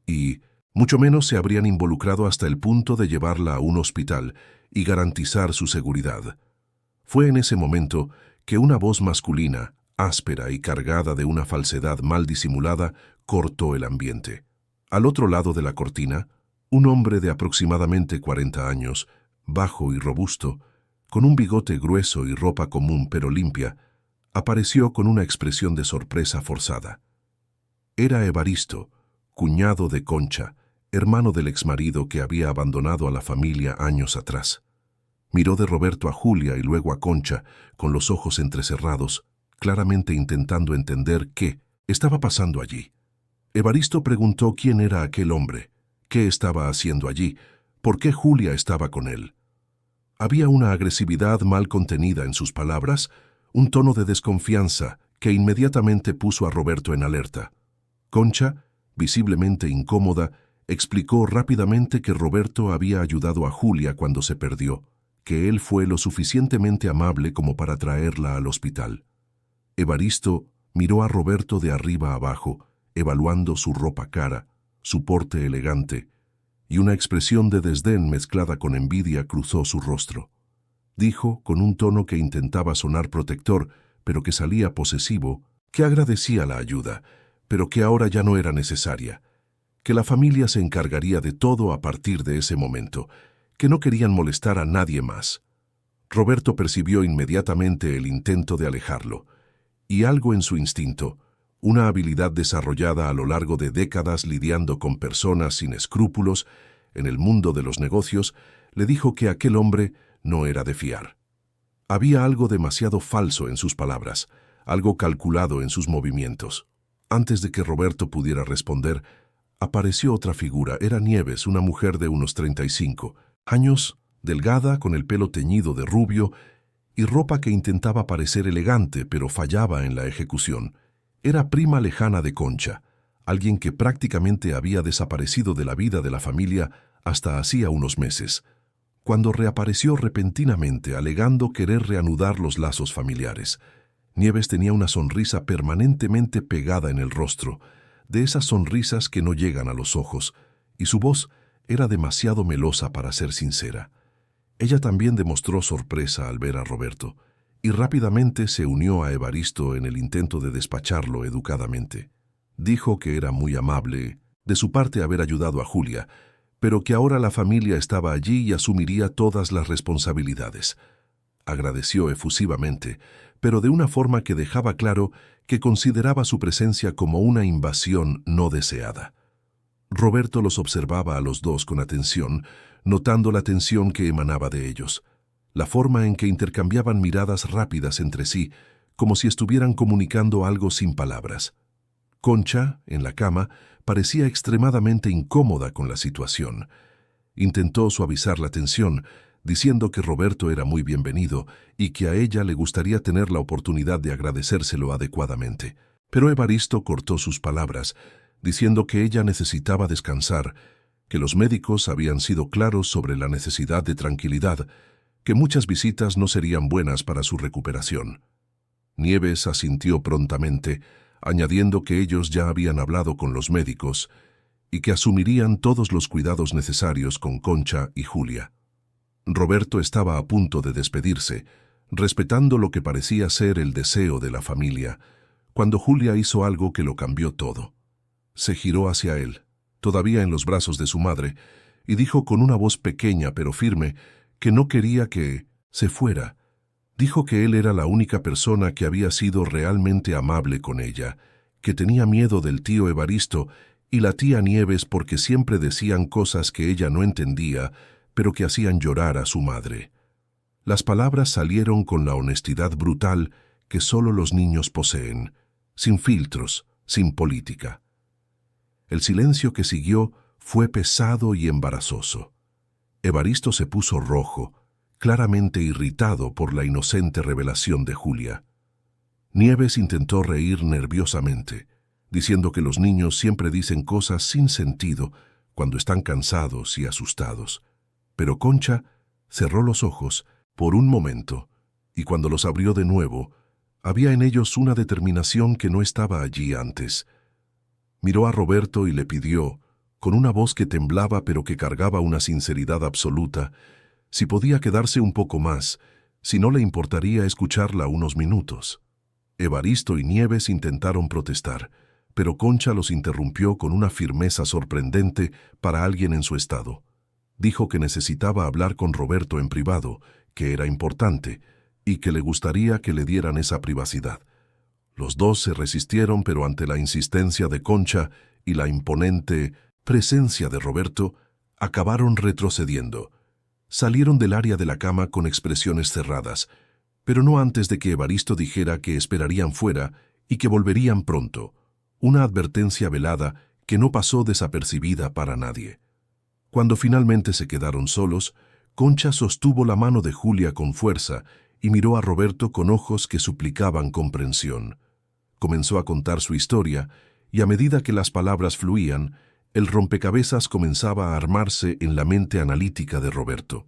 y mucho menos se habrían involucrado hasta el punto de llevarla a un hospital y garantizar su seguridad. Fue en ese momento que una voz masculina, áspera y cargada de una falsedad mal disimulada, cortó el ambiente. Al otro lado de la cortina, un hombre de aproximadamente 40 años, bajo y robusto, con un bigote grueso y ropa común pero limpia, apareció con una expresión de sorpresa forzada. Era Evaristo, cuñado de Concha, hermano del exmarido que había abandonado a la familia años atrás. Miró de Roberto a Julia y luego a Concha, con los ojos entrecerrados, claramente intentando entender qué estaba pasando allí. Evaristo preguntó quién era aquel hombre, qué estaba haciendo allí, por qué Julia estaba con él. Había una agresividad mal contenida en sus palabras, un tono de desconfianza que inmediatamente puso a Roberto en alerta. Concha, visiblemente incómoda, explicó rápidamente que Roberto había ayudado a Julia cuando se perdió, que él fue lo suficientemente amable como para traerla al hospital. Evaristo miró a Roberto de arriba abajo, evaluando su ropa cara, su porte elegante, y una expresión de desdén mezclada con envidia cruzó su rostro. Dijo, con un tono que intentaba sonar protector, pero que salía posesivo, que agradecía la ayuda, pero que ahora ya no era necesaria, que la familia se encargaría de todo a partir de ese momento, que no querían molestar a nadie más. Roberto percibió inmediatamente el intento de alejarlo, y algo en su instinto, una habilidad desarrollada a lo largo de décadas lidiando con personas sin escrúpulos en el mundo de los negocios, le dijo que aquel hombre no era de fiar. Había algo demasiado falso en sus palabras, algo calculado en sus movimientos. Antes de que Roberto pudiera responder, apareció otra figura. Era Nieves, una mujer de unos 35 años, delgada, con el pelo teñido de rubio y ropa que intentaba parecer elegante, pero fallaba en la ejecución. Era prima lejana de Concha, alguien que prácticamente había desaparecido de la vida de la familia hasta hacía unos meses, cuando reapareció repentinamente alegando querer reanudar los lazos familiares. Nieves tenía una sonrisa permanentemente pegada en el rostro, de esas sonrisas que no llegan a los ojos, y su voz era demasiado melosa para ser sincera. Ella también demostró sorpresa al ver a Roberto, y rápidamente se unió a Evaristo en el intento de despacharlo educadamente. Dijo que era muy amable de su parte haber ayudado a Julia, pero que ahora la familia estaba allí y asumiría todas las responsabilidades. Agradeció efusivamente, pero de una forma que dejaba claro que consideraba su presencia como una invasión no deseada. Roberto los observaba a los dos con atención, notando la tensión que emanaba de ellos, la forma en que intercambiaban miradas rápidas entre sí, como si estuvieran comunicando algo sin palabras. Concha, en la cama, parecía extremadamente incómoda con la situación. Intentó suavizar la tensión, diciendo que Roberto era muy bienvenido y que a ella le gustaría tener la oportunidad de agradecérselo adecuadamente. Pero Evaristo cortó sus palabras, diciendo que ella necesitaba descansar, que los médicos habían sido claros sobre la necesidad de tranquilidad, que muchas visitas no serían buenas para su recuperación. Nieves asintió prontamente, añadiendo que ellos ya habían hablado con los médicos y que asumirían todos los cuidados necesarios con Concha y Julia. Roberto estaba a punto de despedirse, respetando lo que parecía ser el deseo de la familia, cuando Julia hizo algo que lo cambió todo. Se giró hacia él, todavía en los brazos de su madre, y dijo con una voz pequeña pero firme que no quería que se fuera. Dijo que él era la única persona que había sido realmente amable con ella, que tenía miedo del tío Evaristo y la tía Nieves porque siempre decían cosas que ella no entendía, pero que hacían llorar a su madre. Las palabras salieron con la honestidad brutal que solo los niños poseen, sin filtros, sin política. El silencio que siguió fue pesado y embarazoso. Evaristo se puso rojo, claramente irritado por la inocente revelación de Julia. Nieves intentó reír nerviosamente, diciendo que los niños siempre dicen cosas sin sentido cuando están cansados y asustados. Pero Concha cerró los ojos por un momento, y cuando los abrió de nuevo, había en ellos una determinación que no estaba allí antes. Miró a Roberto y le pidió, con una voz que temblaba pero que cargaba una sinceridad absoluta, si podía quedarse un poco más, si no le importaría escucharla unos minutos. Evaristo y Nieves intentaron protestar, pero Concha los interrumpió con una firmeza sorprendente para alguien en su estado. Dijo que necesitaba hablar con Roberto en privado, que era importante, y que le gustaría que le dieran esa privacidad. Los dos se resistieron, pero ante la insistencia de Concha y la imponente presencia de Roberto, acabaron retrocediendo. Salieron del área de la cama con expresiones cerradas, pero no antes de que Evaristo dijera que esperarían fuera y que volverían pronto, una advertencia velada que no pasó desapercibida para nadie. Cuando finalmente se quedaron solos, Concha sostuvo la mano de Julia con fuerza y miró a Roberto con ojos que suplicaban comprensión. Comenzó a contar su historia, y a medida que las palabras fluían, el rompecabezas comenzaba a armarse en la mente analítica de Roberto.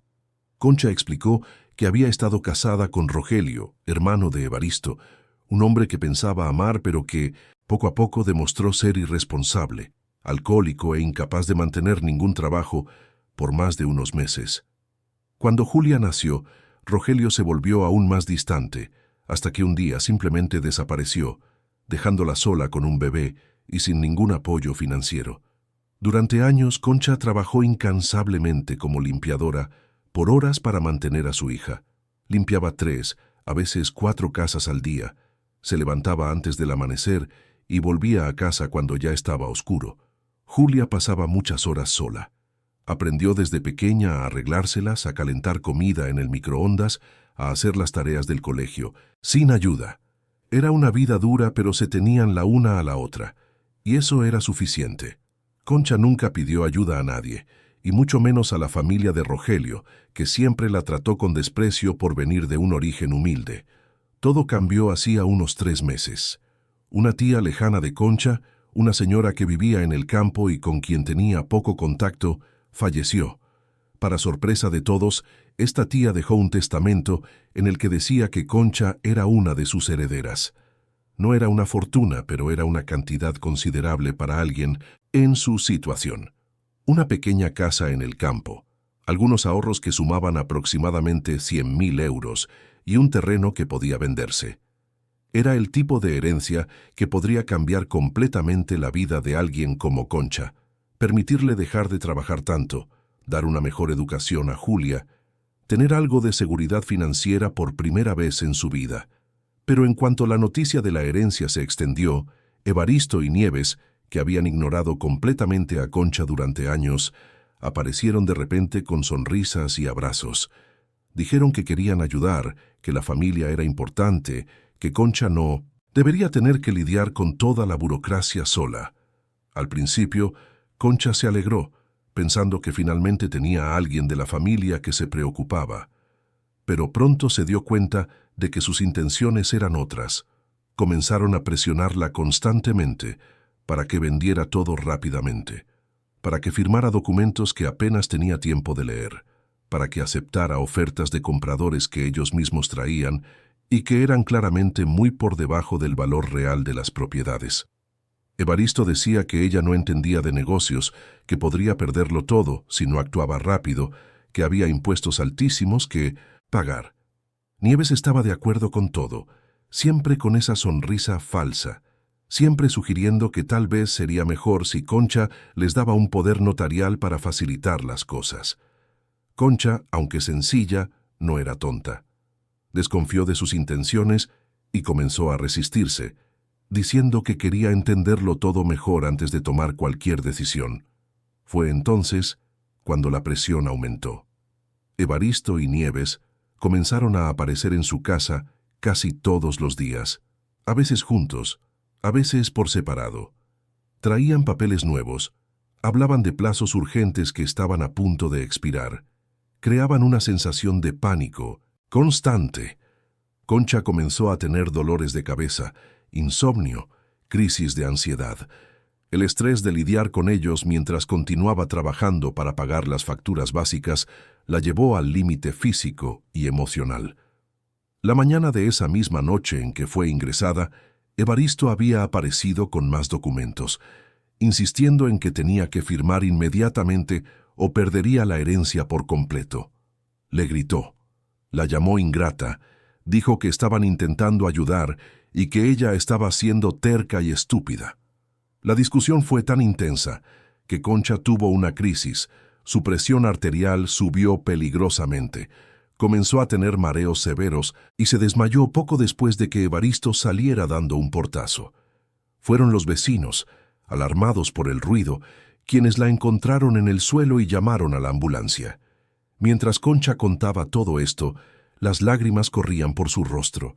Concha explicó que había estado casada con Rogelio, hermano de Evaristo, un hombre que pensaba amar pero que, poco a poco, demostró ser irresponsable, alcohólico e incapaz de mantener ningún trabajo por más de unos meses. Cuando Julia nació, Rogelio se volvió aún más distante, hasta que un día simplemente desapareció, dejándola sola con un bebé y sin ningún apoyo financiero. Durante años, Concha trabajó incansablemente como limpiadora, por horas para mantener a su hija. Limpiaba 3, a veces 4 casas al día. Se levantaba antes del amanecer y volvía a casa cuando ya estaba oscuro. Julia pasaba muchas horas sola. Aprendió desde pequeña a arreglárselas, a calentar comida en el microondas, a hacer las tareas del colegio, sin ayuda. Era una vida dura, pero se tenían la una a la otra, y eso era suficiente. Concha nunca pidió ayuda a nadie, y mucho menos a la familia de Rogelio, que siempre la trató con desprecio por venir de un origen humilde. Todo cambió hacía unos 3 meses. Una tía lejana de Concha, una señora que vivía en el campo y con quien tenía poco contacto, falleció. Para sorpresa de todos, esta tía dejó un testamento en el que decía que Concha era una de sus herederas. No era una fortuna, pero era una cantidad considerable para alguien en su situación. Una pequeña casa en el campo, algunos ahorros que sumaban aproximadamente 100.000 euros y un terreno que podía venderse. Era el tipo de herencia que podría cambiar completamente la vida de alguien como Concha, permitirle dejar de trabajar tanto, dar una mejor educación a Julia, tener algo de seguridad financiera por primera vez en su vida. Pero en cuanto la noticia de la herencia se extendió, Evaristo y Nieves, que habían ignorado completamente a Concha durante años, aparecieron de repente con sonrisas y abrazos. Dijeron que querían ayudar, que la familia era importante, que Concha no Debería tener que lidiar con toda la burocracia sola. Al principio, Concha se alegró, pensando que finalmente tenía a alguien de la familia que se preocupaba. Pero pronto se dio cuenta de que sus intenciones eran otras. Comenzaron a presionarla constantemente para que vendiera todo rápidamente, para que firmara documentos que apenas tenía tiempo de leer, para que aceptara ofertas de compradores que ellos mismos traían y que eran claramente muy por debajo del valor real de las propiedades. Evaristo decía que ella no entendía de negocios, que podría perderlo todo si no actuaba rápido, que había impuestos altísimos que pagar. Nieves estaba de acuerdo con todo, siempre con esa sonrisa falsa, siempre sugiriendo que tal vez sería mejor si Concha les daba un poder notarial para facilitar las cosas. Concha, aunque sencilla, no era tonta. Desconfió de sus intenciones y comenzó a resistirse, diciendo que quería entenderlo todo mejor antes de tomar cualquier decisión. Fue entonces cuando la presión aumentó. Evaristo y Nieves comenzaron a aparecer en su casa casi todos los días, a veces juntos, a veces por separado. Traían papeles nuevos, hablaban de plazos urgentes que estaban a punto de expirar. Creaban una sensación de pánico constante. Concha comenzó a tener dolores de cabeza, insomnio, crisis de ansiedad. El estrés de lidiar con ellos mientras continuaba trabajando para pagar las facturas básicas la llevó al límite físico y emocional. La mañana de esa misma noche en que fue ingresada, Evaristo había aparecido con más documentos, insistiendo en que tenía que firmar inmediatamente o perdería la herencia por completo. Le gritó, la llamó ingrata, dijo que estaban intentando ayudar y que ella estaba siendo terca y estúpida. La discusión fue tan intensa que Concha tuvo una crisis, su presión arterial subió peligrosamente, comenzó a tener mareos severos y se desmayó poco después de que Evaristo saliera dando un portazo. Fueron los vecinos, alarmados por el ruido, quienes la encontraron en el suelo y llamaron a la ambulancia. Mientras Concha contaba todo esto, las lágrimas corrían por su rostro.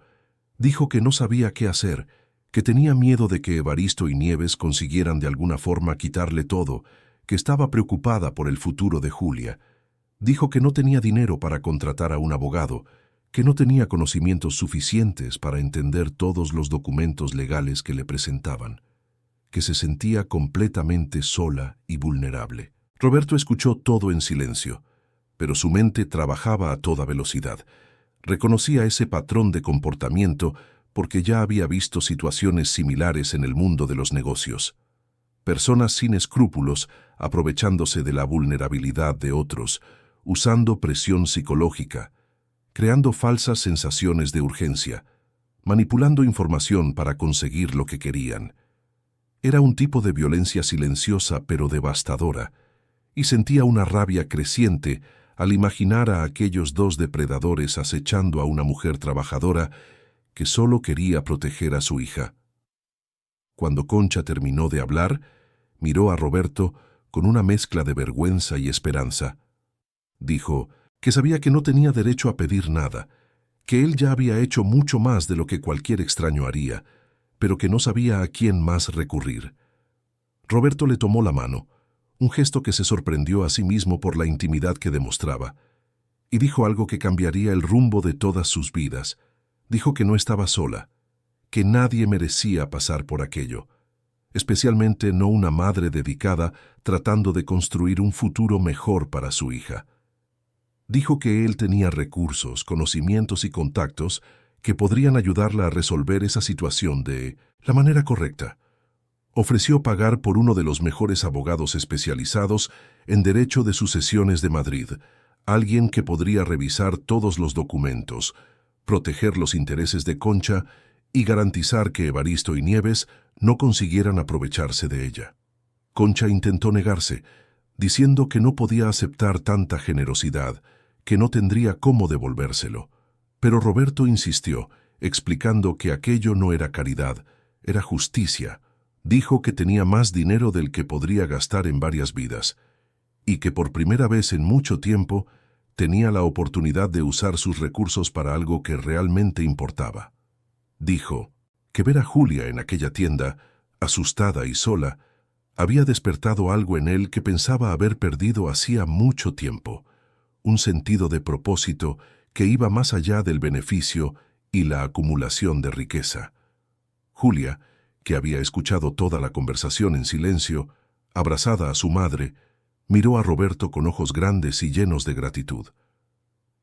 Dijo que no sabía qué hacer, que tenía miedo de que Evaristo y Nieves consiguieran de alguna forma quitarle todo, que estaba preocupada por el futuro de Julia. Dijo que no tenía dinero para contratar a un abogado, que no tenía conocimientos suficientes para entender todos los documentos legales que le presentaban, que se sentía completamente sola y vulnerable. Roberto escuchó todo en silencio, pero su mente trabajaba a toda velocidad. Reconocía ese patrón de comportamiento porque ya había visto situaciones similares en el mundo de los negocios. Personas sin escrúpulos, aprovechándose de la vulnerabilidad de otros, usando presión psicológica, creando falsas sensaciones de urgencia, manipulando información para conseguir lo que querían. Era un tipo de violencia silenciosa pero devastadora, y sentía una rabia creciente al imaginar a aquellos dos depredadores acechando a una mujer trabajadora que solo quería proteger a su hija. Cuando Concha terminó de hablar, miró a Roberto con una mezcla de vergüenza y esperanza. Dijo que sabía que no tenía derecho a pedir nada, que él ya había hecho mucho más de lo que cualquier extraño haría, pero que no sabía a quién más recurrir. Roberto le tomó la mano, un gesto que se sorprendió a sí mismo por la intimidad que demostraba, y dijo algo que cambiaría el rumbo de todas sus vidas. Dijo que no estaba sola, que nadie merecía pasar por aquello, especialmente no una madre dedicada tratando de construir un futuro mejor para su hija. Dijo que él tenía recursos, conocimientos y contactos que podrían ayudarla a resolver esa situación de la manera correcta. Ofreció pagar por uno de los mejores abogados especializados en derecho de sucesiones de Madrid, alguien que podría revisar todos los documentos, proteger los intereses de Concha y garantizar que Evaristo y Nieves no consiguieran aprovecharse de ella. Concha intentó negarse, diciendo que no podía aceptar tanta generosidad, que no tendría cómo devolvérselo. Pero Roberto insistió, explicando que aquello no era caridad, era justicia. Dijo que tenía más dinero del que podría gastar en varias vidas, y que por primera vez en mucho tiempo tenía la oportunidad de usar sus recursos para algo que realmente importaba. Dijo que ver a Julia en aquella tienda, asustada y sola, había despertado algo en él que pensaba haber perdido hacía mucho tiempo, un sentido de propósito que iba más allá del beneficio y la acumulación de riqueza. Julia, que había escuchado toda la conversación en silencio, abrazada a su madre, miró a Roberto con ojos grandes y llenos de gratitud.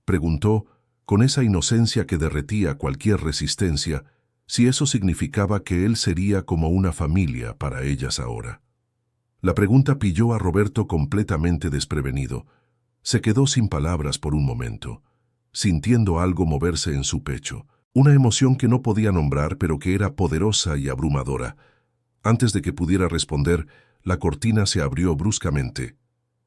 Preguntó, con esa inocencia que derretía cualquier resistencia, si eso significaba que él sería como una familia para ellas ahora. La pregunta pilló a Roberto completamente desprevenido. Se quedó sin palabras por un momento, sintiendo algo moverse en su pecho, una emoción que no podía nombrar pero que era poderosa y abrumadora. Antes de que pudiera responder, la cortina se abrió bruscamente.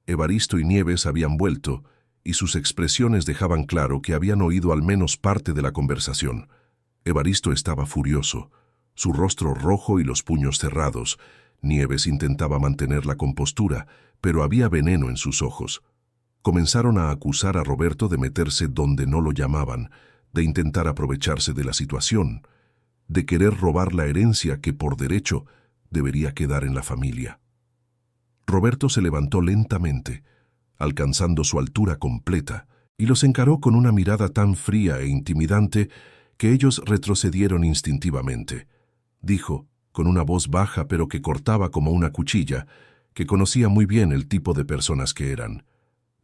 Evaristo y Nieves habían vuelto, y sus expresiones dejaban claro que habían oído al menos parte de la conversación. Evaristo estaba furioso, su rostro rojo y los puños cerrados. Nieves intentaba mantener la compostura, pero había veneno en sus ojos. Comenzaron a acusar a Roberto de meterse donde no lo llamaban, de intentar aprovecharse de la situación, de querer robar la herencia que por derecho debería quedar en la familia. Roberto se levantó lentamente, alcanzando su altura completa, y los encaró con una mirada tan fría e intimidante que ellos retrocedieron instintivamente. Dijo, con una voz baja pero que cortaba como una cuchilla, que conocía muy bien el tipo de personas que eran.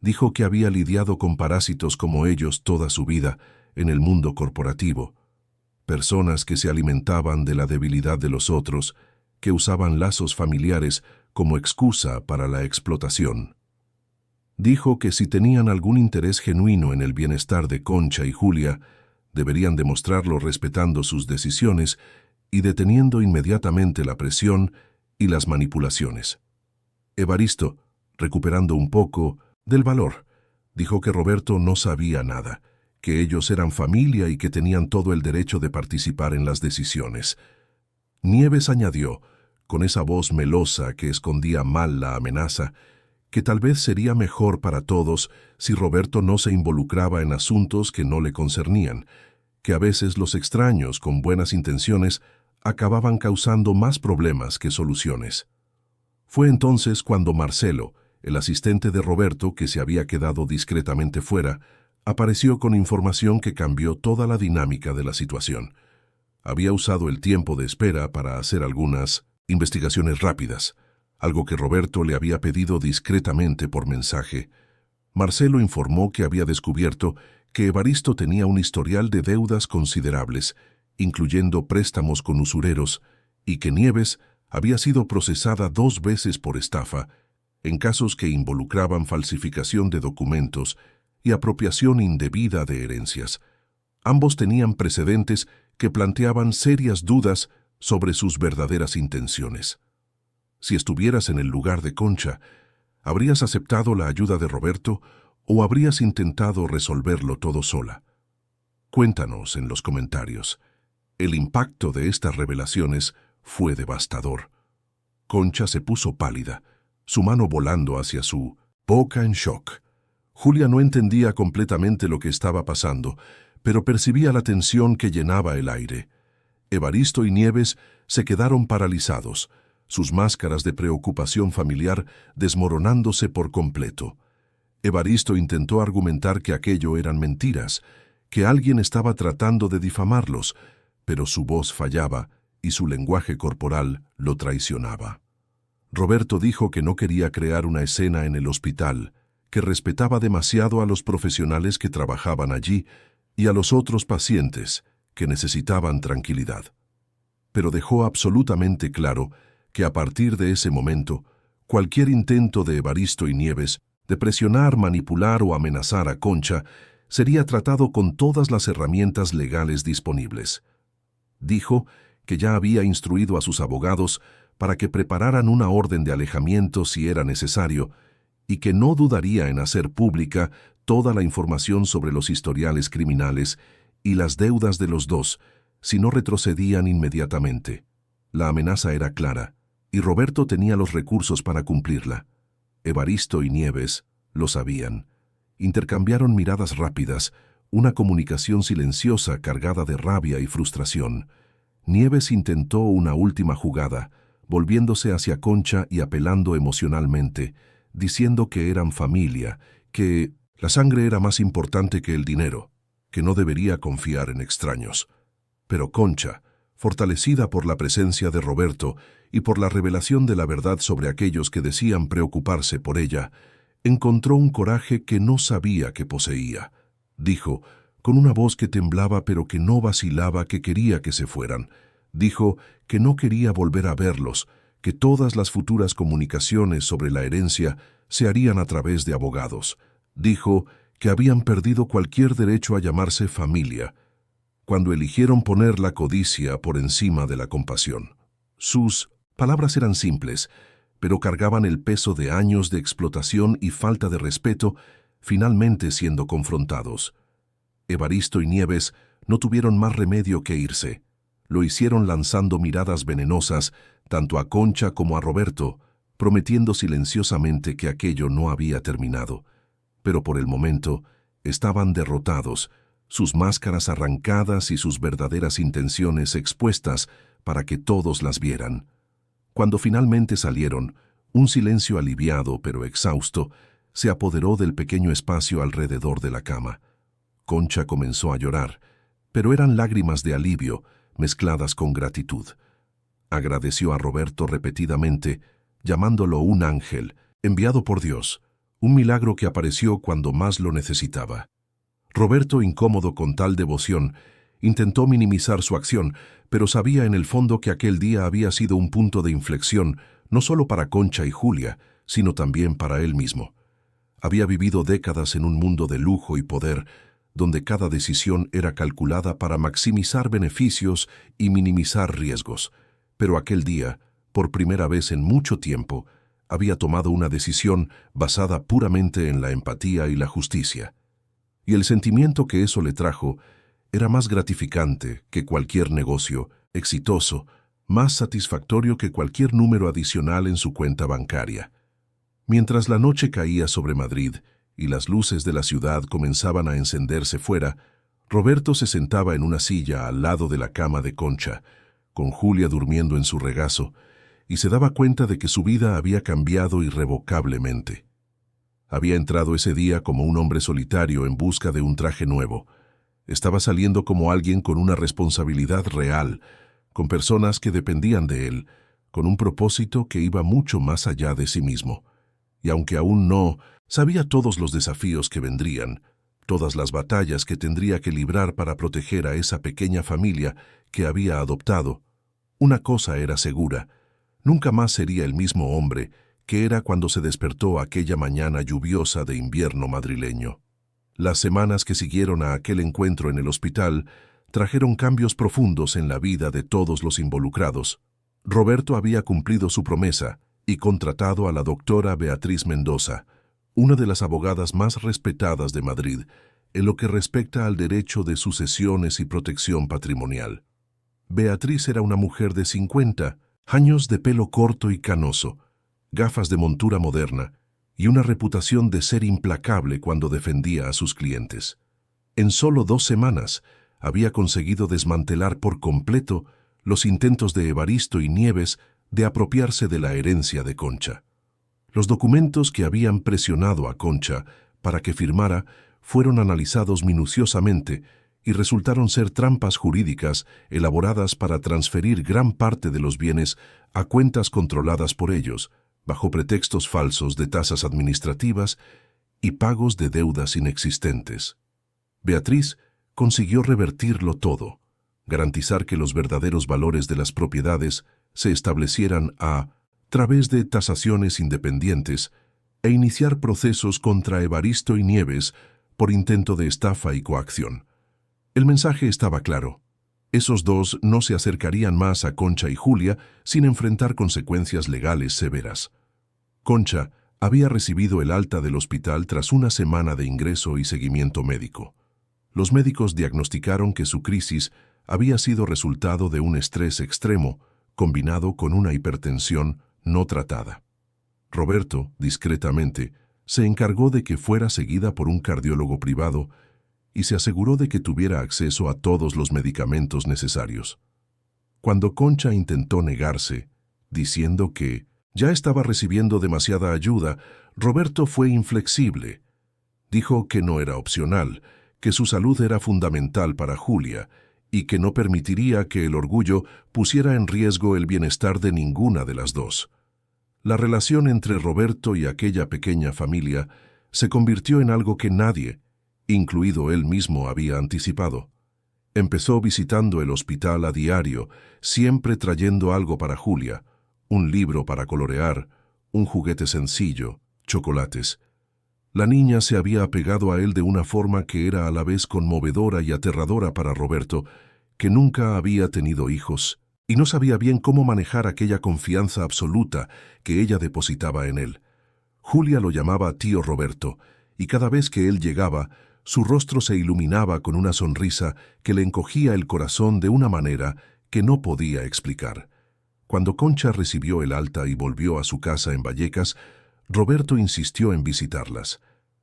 Dijo que había lidiado con parásitos como ellos toda su vida en el mundo corporativo, personas que se alimentaban de la debilidad de los otros, que usaban lazos familiares como excusa para la explotación. Dijo que si tenían algún interés genuino en el bienestar de Concha y Julia, deberían demostrarlo respetando sus decisiones y deteniendo inmediatamente la presión y las manipulaciones. Evaristo, recuperando un poco del valor, dijo que Roberto no sabía nada, que ellos eran familia y que tenían todo el derecho de participar en las decisiones. Nieves añadió, con esa voz melosa que escondía mal la amenaza, que tal vez sería mejor para todos si Roberto no se involucraba en asuntos que no le concernían, que a veces los extraños con buenas intenciones acababan causando más problemas que soluciones. Fue entonces cuando Marcelo, el asistente de Roberto, que se había quedado discretamente fuera, apareció con información que cambió toda la dinámica de la situación. Había usado el tiempo de espera para hacer algunas investigaciones rápidas, algo que Roberto le había pedido discretamente por mensaje. Marcelo informó que había descubierto que Evaristo tenía un historial de deudas considerables, incluyendo préstamos con usureros, y que Nieves había sido procesada 2 veces por estafa, en casos que involucraban falsificación de documentos y apropiación indebida de herencias. Ambos tenían precedentes que planteaban serias dudas sobre sus verdaderas intenciones. Si estuvieras en el lugar de Concha, ¿habrías aceptado la ayuda de Roberto o habrías intentado resolverlo todo sola? Cuéntanos en los comentarios. El impacto de estas revelaciones fue devastador. Concha se puso pálida, su mano volando hacia su boca en shock. Julia no entendía completamente lo que estaba pasando, pero percibía la tensión que llenaba el aire. Evaristo y Nieves se quedaron paralizados, sus máscaras de preocupación familiar desmoronándose por completo. Evaristo intentó argumentar que aquello eran mentiras, que alguien estaba tratando de difamarlos, pero su voz fallaba y su lenguaje corporal lo traicionaba. Roberto dijo que no quería crear una escena en el hospital, que respetaba demasiado a los profesionales que trabajaban allí y a los otros pacientes que necesitaban tranquilidad. Pero dejó absolutamente claro que a partir de ese momento, cualquier intento de Evaristo y Nieves de presionar, manipular o amenazar a Concha sería tratado con todas las herramientas legales disponibles. Dijo que ya había instruido a sus abogados para que prepararan una orden de alejamiento si era necesario y que no dudaría en hacer pública toda la información sobre los historiales criminales y las deudas de los dos si no retrocedían inmediatamente. La amenaza era clara, y Roberto tenía los recursos para cumplirla. Evaristo y Nieves lo sabían. Intercambiaron miradas rápidas, una comunicación silenciosa cargada de rabia y frustración. Nieves intentó una última jugada, volviéndose hacia Concha y apelando emocionalmente, diciendo que eran familia, que la sangre era más importante que el dinero, que no debería confiar en extraños. Pero Concha, fortalecida por la presencia de Roberto y por la revelación de la verdad sobre aquellos que decían preocuparse por ella, encontró un coraje que no sabía que poseía. Dijo, con una voz que temblaba pero que no vacilaba, que quería que se fueran. Dijo que no quería volver a verlos, que todas las futuras comunicaciones sobre la herencia se harían a través de abogados. Dijo que habían perdido cualquier derecho a llamarse familia, cuando eligieron poner la codicia por encima de la compasión. Sus palabras eran simples, pero cargaban el peso de años de explotación y falta de respeto, finalmente siendo confrontados. Evaristo y Nieves no tuvieron más remedio que irse. Lo hicieron lanzando miradas venenosas tanto a Concha como a Roberto, prometiendo silenciosamente que aquello no había terminado. Pero por el momento estaban derrotados, sus máscaras arrancadas y sus verdaderas intenciones expuestas para que todos las vieran. Cuando finalmente salieron, un silencio aliviado pero exhausto se apoderó del pequeño espacio alrededor de la cama. Concha comenzó a llorar, pero eran lágrimas de alivio mezcladas con gratitud. Agradeció a Roberto repetidamente, llamándolo un ángel, enviado por Dios, un milagro que apareció cuando más lo necesitaba. Roberto, incómodo con tal devoción, intentó minimizar su acción, pero sabía en el fondo que aquel día había sido un punto de inflexión, no solo para Concha y Julia, sino también para él mismo. Había vivido décadas en un mundo de lujo y poder, donde cada decisión era calculada para maximizar beneficios y minimizar riesgos. Pero aquel día, por primera vez en mucho tiempo, había tomado una decisión basada puramente en la empatía y la justicia. Y el sentimiento que eso le trajo era más gratificante que cualquier negocio exitoso, más satisfactorio que cualquier número adicional en su cuenta bancaria. Mientras la noche caía sobre Madrid y las luces de la ciudad comenzaban a encenderse fuera, Roberto se sentaba en una silla al lado de la cama de Concha, con Julia durmiendo en su regazo, y se daba cuenta de que su vida había cambiado irrevocablemente. Había entrado ese día como un hombre solitario en busca de un traje nuevo. Estaba saliendo como alguien con una responsabilidad real, con personas que dependían de él, con un propósito que iba mucho más allá de sí mismo. Y aunque aún no sabía todos los desafíos que vendrían, todas las batallas que tendría que librar para proteger a esa pequeña familia que había adoptado, una cosa era segura: nunca más sería el mismo hombre que era cuando se despertó aquella mañana lluviosa de invierno madrileño. Las semanas que siguieron a aquel encuentro en el hospital trajeron cambios profundos en la vida de todos los involucrados. Roberto había cumplido su promesa y contratado a la doctora Beatriz Mendoza, una de las abogadas más respetadas de Madrid, en lo que respecta al derecho de sucesiones y protección patrimonial. Beatriz era una mujer de 50 años, de pelo corto y canoso, gafas de montura moderna y una reputación de ser implacable cuando defendía a sus clientes. En solo 2 semanas había conseguido desmantelar por completo los intentos de Evaristo y Nieves de apropiarse de la herencia de Concha. Los documentos que habían presionado a Concha para que firmara fueron analizados minuciosamente y resultaron ser trampas jurídicas elaboradas para transferir gran parte de los bienes a cuentas controladas por ellos, bajo pretextos falsos de tasas administrativas y pagos de deudas inexistentes. Beatriz consiguió revertirlo todo, garantizar que los verdaderos valores de las propiedades se establecieran a través de tasaciones independientes e iniciar procesos contra Evaristo y Nieves por intento de estafa y coacción. El mensaje estaba claro: esos dos no se acercarían más a Concha y Julia sin enfrentar consecuencias legales severas. Concha había recibido el alta del hospital tras una semana de ingreso y seguimiento médico. Los médicos diagnosticaron que su crisis había sido resultado de un estrés extremo, combinado con una hipertensión no tratada. Roberto, discretamente, se encargó de que fuera seguida por un cardiólogo privado y se aseguró de que tuviera acceso a todos los medicamentos necesarios. Cuando Concha intentó negarse, diciendo que ya estaba recibiendo demasiada ayuda, Roberto fue inflexible. Dijo que no era opcional, que su salud era fundamental para Julia y que no permitiría que el orgullo pusiera en riesgo el bienestar de ninguna de las dos. La relación entre Roberto y aquella pequeña familia se convirtió en algo que nadie, incluido él mismo, había anticipado. Empezó visitando el hospital a diario, siempre trayendo algo para Julia, un libro para colorear, un juguete sencillo, chocolates. La niña se había apegado a él de una forma que era a la vez conmovedora y aterradora para Roberto, que nunca había tenido hijos, y no sabía bien cómo manejar aquella confianza absoluta que ella depositaba en él. Julia lo llamaba tío Roberto, y cada vez que él llegaba, su rostro se iluminaba con una sonrisa que le encogía el corazón de una manera que no podía explicar. Cuando Concha recibió el alta y volvió a su casa en Vallecas, Roberto insistió en visitarlas.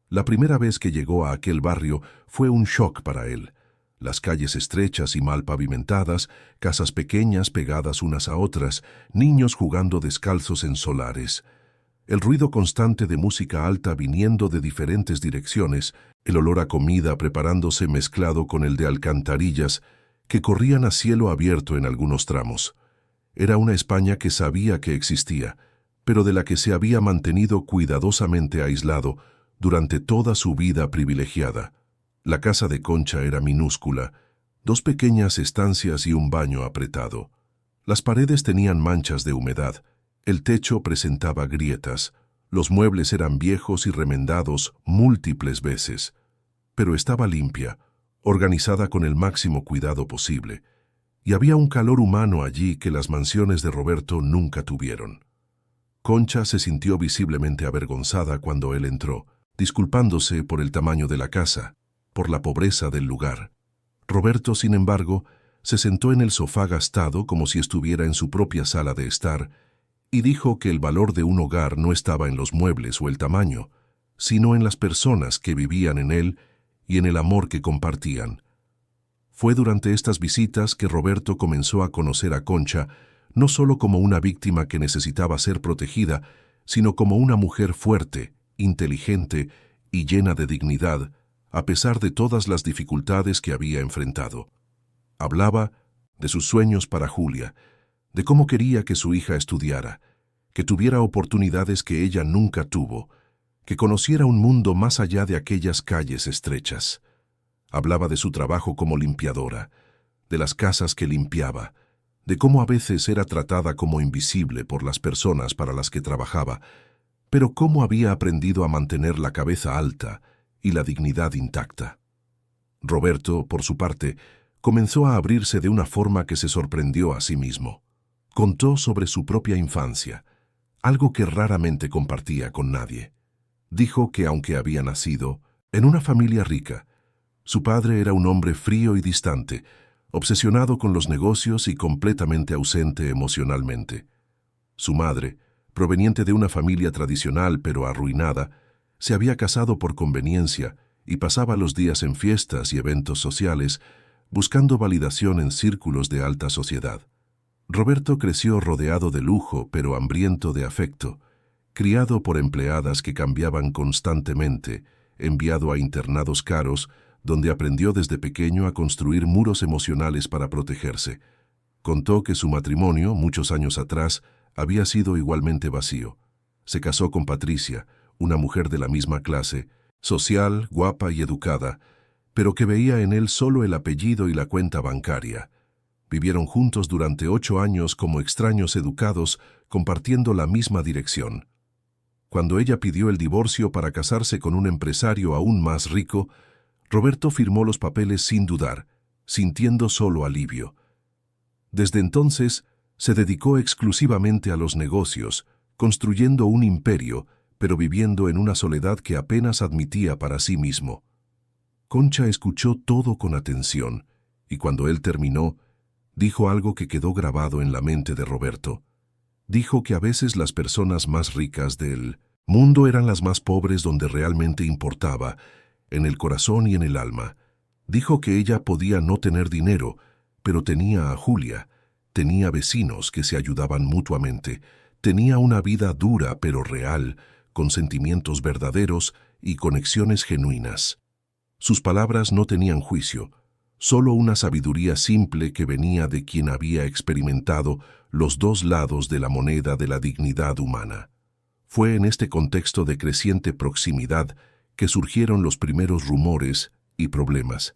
La primera vez que llegó a aquel barrio fue un shock para él. Las calles estrechas y mal pavimentadas, casas pequeñas pegadas unas a otras, niños jugando descalzos en solares. El ruido constante de música alta viniendo de diferentes direcciones, el olor a comida preparándose mezclado con el de alcantarillas que corrían a cielo abierto en algunos tramos. Era una España que sabía que existía, pero de la que se había mantenido cuidadosamente aislado durante toda su vida privilegiada. La casa de Concha era minúscula, 2 pequeñas estancias y un baño apretado. Las paredes tenían manchas de humedad, el techo presentaba grietas, los muebles eran viejos y remendados múltiples veces, pero estaba limpia, organizada con el máximo cuidado posible, y había un calor humano allí que las mansiones de Roberto nunca tuvieron. Concha se sintió visiblemente avergonzada cuando él entró, disculpándose por el tamaño de la casa, por la pobreza del lugar. Roberto, sin embargo, se sentó en el sofá gastado como si estuviera en su propia sala de estar y dijo que el valor de un hogar no estaba en los muebles o el tamaño, sino en las personas que vivían en él y en el amor que compartían. Fue durante estas visitas que Roberto comenzó a conocer a Concha no solo como una víctima que necesitaba ser protegida, sino como una mujer fuerte, inteligente y llena de dignidad, a pesar de todas las dificultades que había enfrentado. Hablaba de sus sueños para Julia, de cómo quería que su hija estudiara, que tuviera oportunidades que ella nunca tuvo, que conociera un mundo más allá de aquellas calles estrechas. Hablaba de su trabajo como limpiadora, de las casas que limpiaba, de cómo a veces era tratada como invisible por las personas para las que trabajaba, pero cómo había aprendido a mantener la cabeza alta y la dignidad intacta. Roberto, por su parte, comenzó a abrirse de una forma que se sorprendió a sí mismo. Contó sobre su propia infancia, algo que raramente compartía con nadie. Dijo que aunque había nacido en una familia rica, su padre era un hombre frío y distante, obsesionado con los negocios y completamente ausente emocionalmente. Su madre, proveniente de una familia tradicional pero arruinada, se había casado por conveniencia y pasaba los días en fiestas y eventos sociales, buscando validación en círculos de alta sociedad. Roberto creció rodeado de lujo pero hambriento de afecto, criado por empleadas que cambiaban constantemente, enviado a internados caros, donde aprendió desde pequeño a construir muros emocionales para protegerse. Contó que su matrimonio, muchos años atrás, había sido igualmente vacío. Se casó con Patricia, una mujer de la misma clase, social, guapa y educada, pero que veía en él solo el apellido y la cuenta bancaria. Vivieron juntos durante 8 años como extraños educados, compartiendo la misma dirección. Cuando ella pidió el divorcio para casarse con un empresario aún más rico, Roberto firmó los papeles sin dudar, sintiendo solo alivio. Desde entonces, se dedicó exclusivamente a los negocios, construyendo un imperio, pero viviendo en una soledad que apenas admitía para sí mismo. Concha escuchó todo con atención, y cuando él terminó, dijo algo que quedó grabado en la mente de Roberto. Dijo que a veces las personas más ricas del mundo eran las más pobres donde realmente importaba, en el corazón y en el alma. Dijo que ella podía no tener dinero, pero tenía a Julia, tenía vecinos que se ayudaban mutuamente, tenía una vida dura pero real, con sentimientos verdaderos y conexiones genuinas. Sus palabras no tenían juicio, solo una sabiduría simple que venía de quien había experimentado los dos lados de la moneda de la dignidad humana. Fue en este contexto de creciente proximidad que surgieron los primeros rumores y problemas.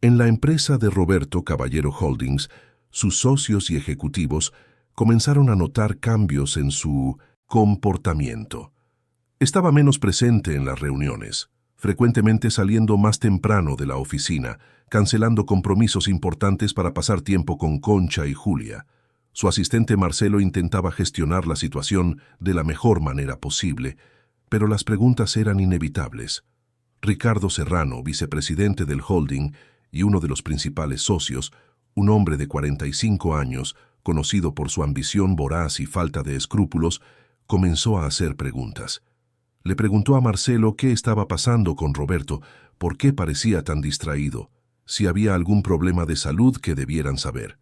En la empresa de Roberto Caballero Holdings, sus socios y ejecutivos comenzaron a notar cambios en su comportamiento. Estaba menos presente en las reuniones, frecuentemente saliendo más temprano de la oficina, cancelando compromisos importantes para pasar tiempo con Concha y Julia. Su asistente Marcelo intentaba gestionar la situación de la mejor manera posible, pero las preguntas eran inevitables. Ricardo Serrano, vicepresidente del holding y uno de los principales socios, un hombre de 45 años, conocido por su ambición voraz y falta de escrúpulos, comenzó a hacer preguntas. Le preguntó a Marcelo qué estaba pasando con Roberto, por qué parecía tan distraído, si había algún problema de salud que debieran saber.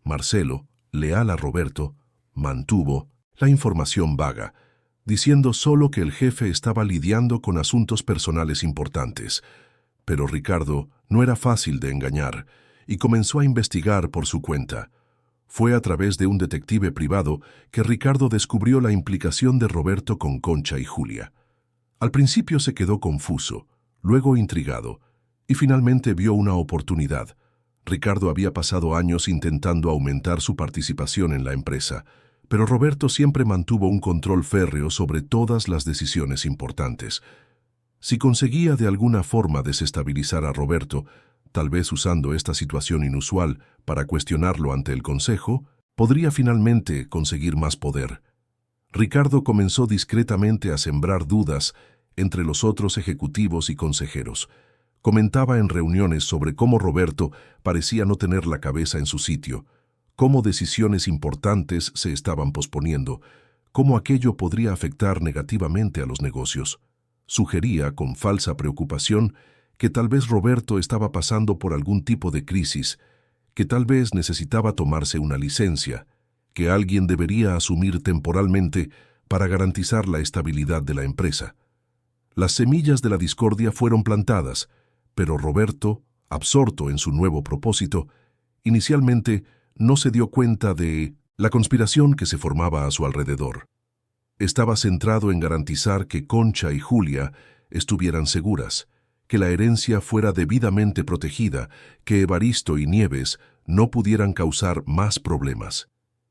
Marcelo, leal a Roberto, mantuvo la información vaga, diciendo solo que el jefe estaba lidiando con asuntos personales importantes. Pero Ricardo no era fácil de engañar y comenzó a investigar por su cuenta. Fue a través de un detective privado que Ricardo descubrió la implicación de Roberto con Concha y Julia. Al principio se quedó confuso, luego intrigado, y finalmente vio una oportunidad. Ricardo había pasado años intentando aumentar su participación en la empresa, pero Roberto siempre mantuvo un control férreo sobre todas las decisiones importantes. Si conseguía de alguna forma desestabilizar a Roberto, tal vez usando esta situación inusual para cuestionarlo ante el consejo, podría finalmente conseguir más poder. Ricardo comenzó discretamente a sembrar dudas entre los otros ejecutivos y consejeros. Comentaba en reuniones sobre cómo Roberto parecía no tener la cabeza en su sitio, cómo decisiones importantes se estaban posponiendo, cómo aquello podría afectar negativamente a los negocios. Sugería, con falsa preocupación, que tal vez Roberto estaba pasando por algún tipo de crisis, que tal vez necesitaba tomarse una licencia, que alguien debería asumir temporalmente para garantizar la estabilidad de la empresa. Las semillas de la discordia fueron plantadas, pero Roberto, absorto en su nuevo propósito, inicialmente no se dio cuenta de la conspiración que se formaba a su alrededor. Estaba centrado en garantizar que Concha y Julia estuvieran seguras, que la herencia fuera debidamente protegida, que Evaristo y Nieves no pudieran causar más problemas.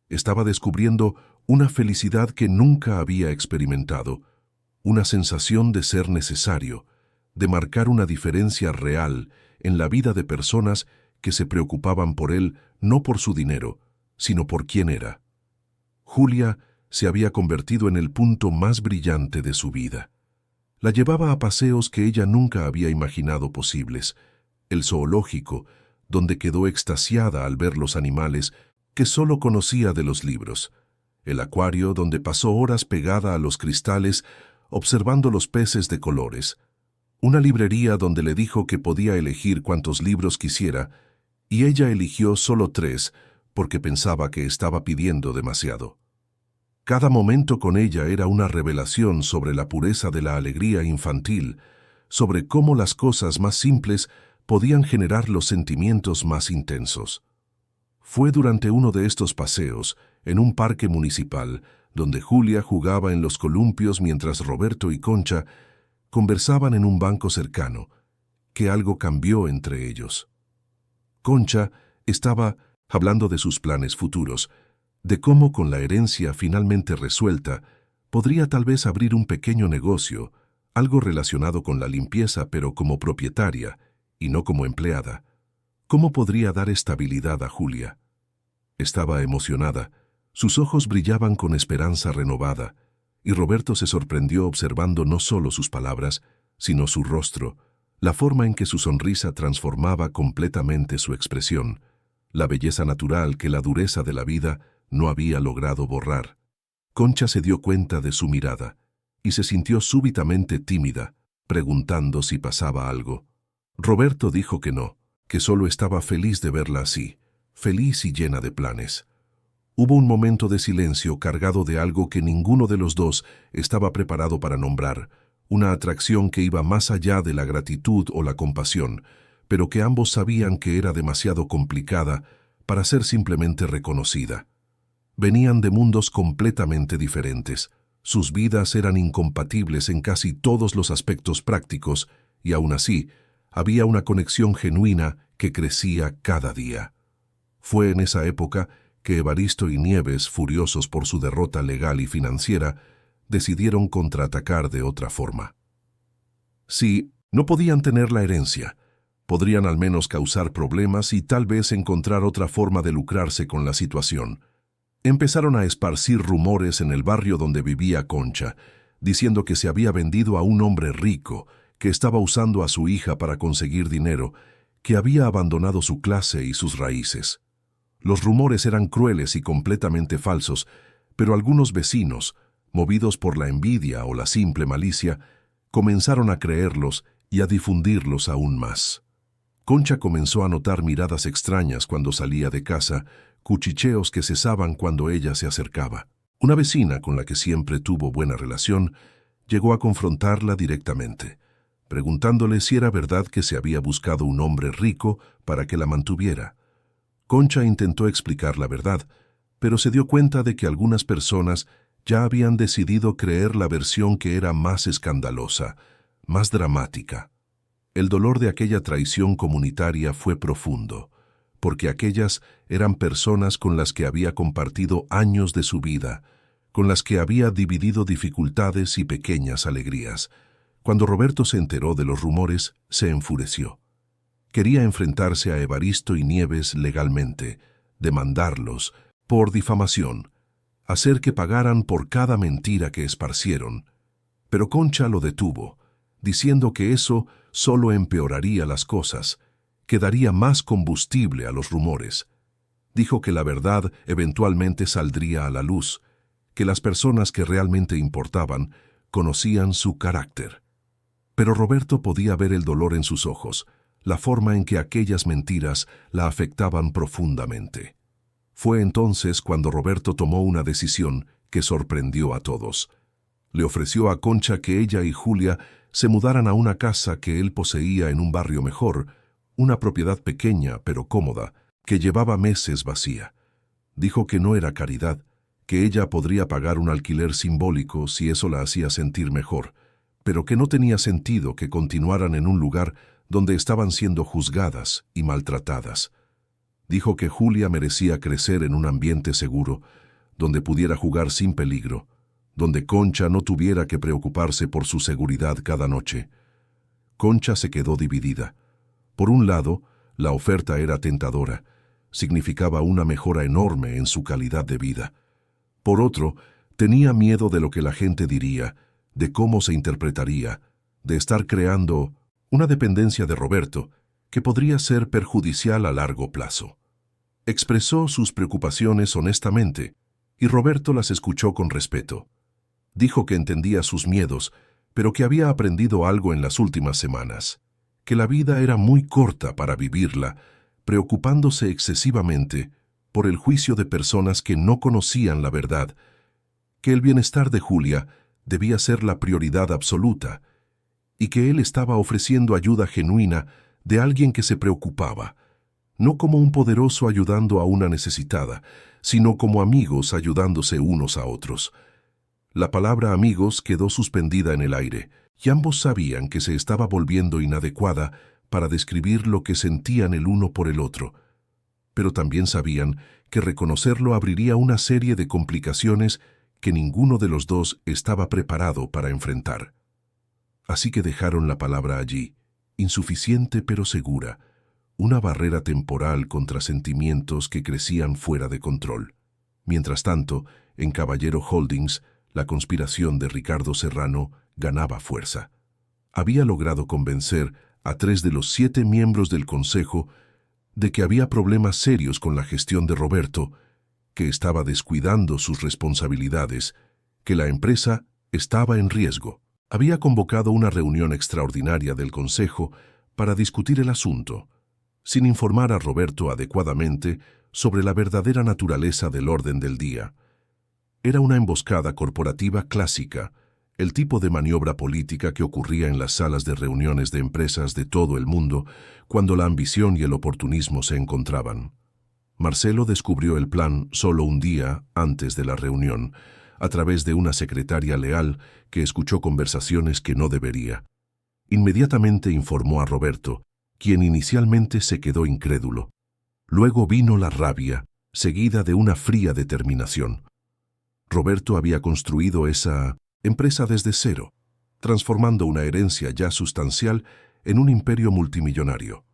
Estaba descubriendo una felicidad que nunca había experimentado, una sensación de ser necesario, de marcar una diferencia real en la vida de personas que se preocupaban por él no por su dinero, sino por quién era. Julia se había convertido en el punto más brillante de su vida. La llevaba a paseos que ella nunca había imaginado posibles, el zoológico, donde quedó extasiada al ver los animales que solo conocía de los libros, el acuario donde pasó horas pegada a los cristales observando los peces de colores, una librería donde le dijo que podía elegir cuantos libros quisiera, y ella eligió solo 3 porque pensaba que estaba pidiendo demasiado. Cada momento con ella era una revelación sobre la pureza de la alegría infantil, sobre cómo las cosas más simples podían generar los sentimientos más intensos. Fue durante uno de estos paseos, en un parque municipal, donde Julia jugaba en los columpios mientras Roberto y Concha conversaban en un banco cercano, que algo cambió entre ellos. Concha estaba hablando de sus planes futuros, de cómo con la herencia finalmente resuelta, podría tal vez abrir un pequeño negocio, algo relacionado con la limpieza pero como propietaria y no como empleada. ¿Cómo podría dar estabilidad a Julia? Estaba emocionada, sus ojos brillaban con esperanza renovada, y Roberto se sorprendió observando no solo sus palabras, sino su rostro, la forma en que su sonrisa transformaba completamente su expresión, la belleza natural que la dureza de la vida no había logrado borrar. Concha se dio cuenta de su mirada y se sintió súbitamente tímida, preguntando si pasaba algo. Roberto dijo que no, que solo estaba feliz de verla así. feliz y llena de planes. Hubo un momento de silencio cargado de algo que ninguno de los dos estaba preparado para nombrar, una atracción que iba más allá de la gratitud o la compasión, pero que ambos sabían que era demasiado complicada para ser simplemente reconocida. Venían de mundos completamente diferentes. Sus vidas eran incompatibles en casi todos los aspectos prácticos y aún así había una conexión genuina que crecía cada día. Fue en esa época que Evaristo y Nieves, furiosos por su derrota legal y financiera, decidieron contraatacar de otra forma. Si no podían tener la herencia, podrían al menos causar problemas y tal vez encontrar otra forma de lucrarse con la situación. Empezaron a esparcir rumores en el barrio donde vivía Concha, diciendo que se había vendido a un hombre rico, que estaba usando a su hija para conseguir dinero, que había abandonado su clase y sus raíces. Los rumores eran crueles y completamente falsos, pero algunos vecinos, movidos por la envidia o la simple malicia, comenzaron a creerlos y a difundirlos aún más. Concha comenzó a notar miradas extrañas cuando salía de casa, cuchicheos que cesaban cuando ella se acercaba. Una vecina con la que siempre tuvo buena relación llegó a confrontarla directamente, preguntándole si era verdad que se había buscado un hombre rico para que la mantuviera. Concha intentó explicar la verdad, pero se dio cuenta de que algunas personas ya habían decidido creer la versión que era más escandalosa, más dramática. El dolor de aquella traición comunitaria fue profundo, porque aquellas eran personas con las que había compartido años de su vida, con las que había dividido dificultades y pequeñas alegrías. Cuando Roberto se enteró de los rumores, se enfureció. Quería enfrentarse a Evaristo y Nieves legalmente, demandarlos por difamación, hacer que pagaran por cada mentira que esparcieron. Pero Concha lo detuvo, diciendo que eso solo empeoraría las cosas, que daría más combustible a los rumores. Dijo que la verdad eventualmente saldría a la luz, que las personas que realmente importaban conocían su carácter. Pero Roberto podía ver el dolor en sus ojos, la forma en que aquellas mentiras la afectaban profundamente. Fue entonces cuando Roberto tomó una decisión que sorprendió a todos. Le ofreció a Concha que ella y Julia se mudaran a una casa que él poseía en un barrio mejor, una propiedad pequeña pero cómoda, que llevaba meses vacía. Dijo que no era caridad, que ella podría pagar un alquiler simbólico si eso la hacía sentir mejor, pero que no tenía sentido que continuaran en un lugar donde estaban siendo juzgadas y maltratadas. Dijo que Julia merecía crecer en un ambiente seguro, donde pudiera jugar sin peligro, donde Concha no tuviera que preocuparse por su seguridad cada noche. Concha se quedó dividida. Por un lado, la oferta era tentadora, significaba una mejora enorme en su calidad de vida. Por otro, tenía miedo de lo que la gente diría, de cómo se interpretaría, de estar creando una dependencia de Roberto que podría ser perjudicial a largo plazo. Expresó sus preocupaciones honestamente, y Roberto las escuchó con respeto. Dijo que entendía sus miedos, pero que había aprendido algo en las últimas semanas, que la vida era muy corta para vivirla, preocupándose excesivamente por el juicio de personas que no conocían la verdad, que el bienestar de Julia debía ser la prioridad absoluta, y que él estaba ofreciendo ayuda genuina de alguien que se preocupaba, no como un poderoso ayudando a una necesitada, sino como amigos ayudándose unos a otros. La palabra amigos quedó suspendida en el aire, y ambos sabían que se estaba volviendo inadecuada para describir lo que sentían el uno por el otro, pero también sabían que reconocerlo abriría una serie de complicaciones que ninguno de los dos estaba preparado para enfrentar. Así que dejaron la palabra allí, insuficiente pero segura, una barrera temporal contra sentimientos que crecían fuera de control. Mientras tanto, en Caballero Holdings, la conspiración de Ricardo Serrano ganaba fuerza. Había logrado convencer a 3 de los 7 miembros del consejo de que había problemas serios con la gestión de Roberto, que estaba descuidando sus responsabilidades, que la empresa estaba en riesgo. Había convocado una reunión extraordinaria del consejo para discutir el asunto. Sin informar a Roberto adecuadamente, sobre la verdadera naturaleza del orden del día. Era una emboscada corporativa clásica, el tipo de maniobra política que ocurría en las salas de reuniones de empresas de todo el mundo cuando la ambición y el oportunismo se encontraban. Marcelo descubrió el plan solo un día antes de la reunión, a través de una secretaria leal que escuchó conversaciones que no debería. Inmediatamente informó a Roberto, quien inicialmente se quedó incrédulo. Luego vino la rabia, seguida de una fría determinación. Roberto había construido esa empresa desde cero, transformando una herencia ya sustancial en un imperio multimillonario.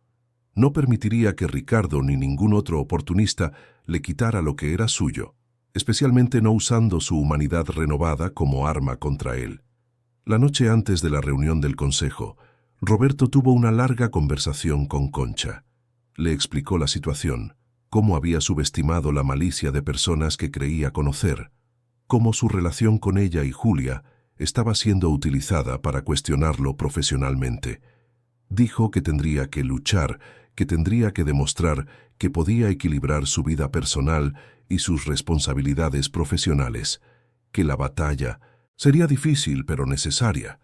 No permitiría que Ricardo ni ningún otro oportunista le quitara lo que era suyo, especialmente no usando su humanidad renovada como arma contra él. La noche antes de la reunión del consejo, Roberto tuvo una larga conversación con Concha. Le explicó la situación, cómo había subestimado la malicia de personas que creía conocer, cómo su relación con ella y Julia estaba siendo utilizada para cuestionarlo profesionalmente. Dijo que tendría que luchar, que tendría que demostrar que podía equilibrar su vida personal y sus responsabilidades profesionales, que la batalla sería difícil pero necesaria.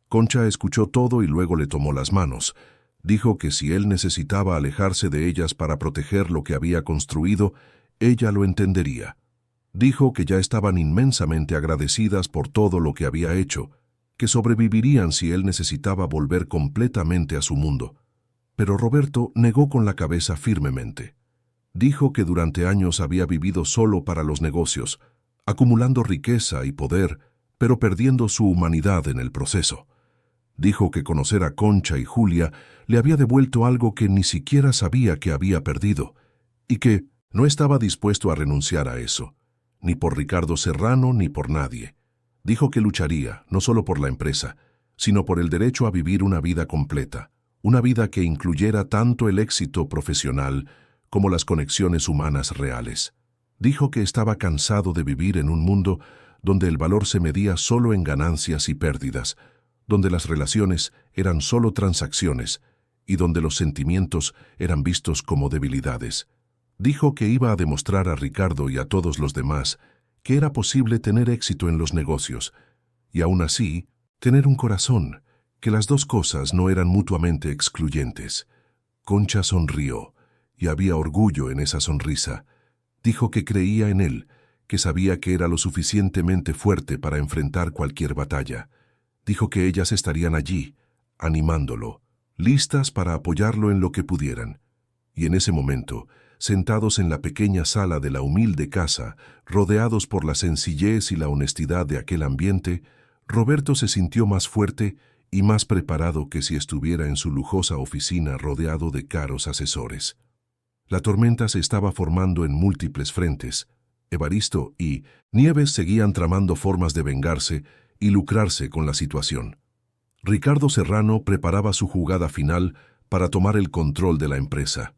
Concha escuchó todo y luego le tomó las manos. Dijo que si él necesitaba alejarse de ellas para proteger lo que había construido, ella lo entendería. Dijo que ya estaban inmensamente agradecidas por todo lo que había hecho, que sobrevivirían si él necesitaba volver completamente a su mundo. Pero Roberto negó con la cabeza firmemente. Dijo que durante años había vivido solo para los negocios, acumulando riqueza y poder, pero perdiendo su humanidad en el proceso. Dijo que conocer a Concha y Julia le había devuelto algo que ni siquiera sabía que había perdido, y que no estaba dispuesto a renunciar a eso, ni por Ricardo Serrano ni por nadie. Dijo que lucharía, no solo por la empresa, sino por el derecho a vivir una vida completa, una vida que incluyera tanto el éxito profesional como las conexiones humanas reales. Dijo que estaba cansado de vivir en un mundo donde el valor se medía solo en ganancias y pérdidas, donde las relaciones eran solo transacciones y donde los sentimientos eran vistos como debilidades. Dijo que iba a demostrar a Ricardo y a todos los demás que era posible tener éxito en los negocios y aún así tener un corazón, que las dos cosas no eran mutuamente excluyentes. Concha sonrió y había orgullo en esa sonrisa. Dijo que creía en él, que sabía que era lo suficientemente fuerte para enfrentar cualquier batalla. Dijo que ellas estarían allí, animándolo, listas para apoyarlo en lo que pudieran. Y en ese momento, sentados en la pequeña sala de la humilde casa, rodeados por la sencillez y la honestidad de aquel ambiente, Roberto se sintió más fuerte y más preparado que si estuviera en su lujosa oficina rodeado de caros asesores. La tormenta se estaba formando en múltiples frentes. Evaristo y Nieves seguían tramando formas de vengarse y lucrarse con la situación. Ricardo Serrano preparaba su jugada final para tomar el control de la empresa.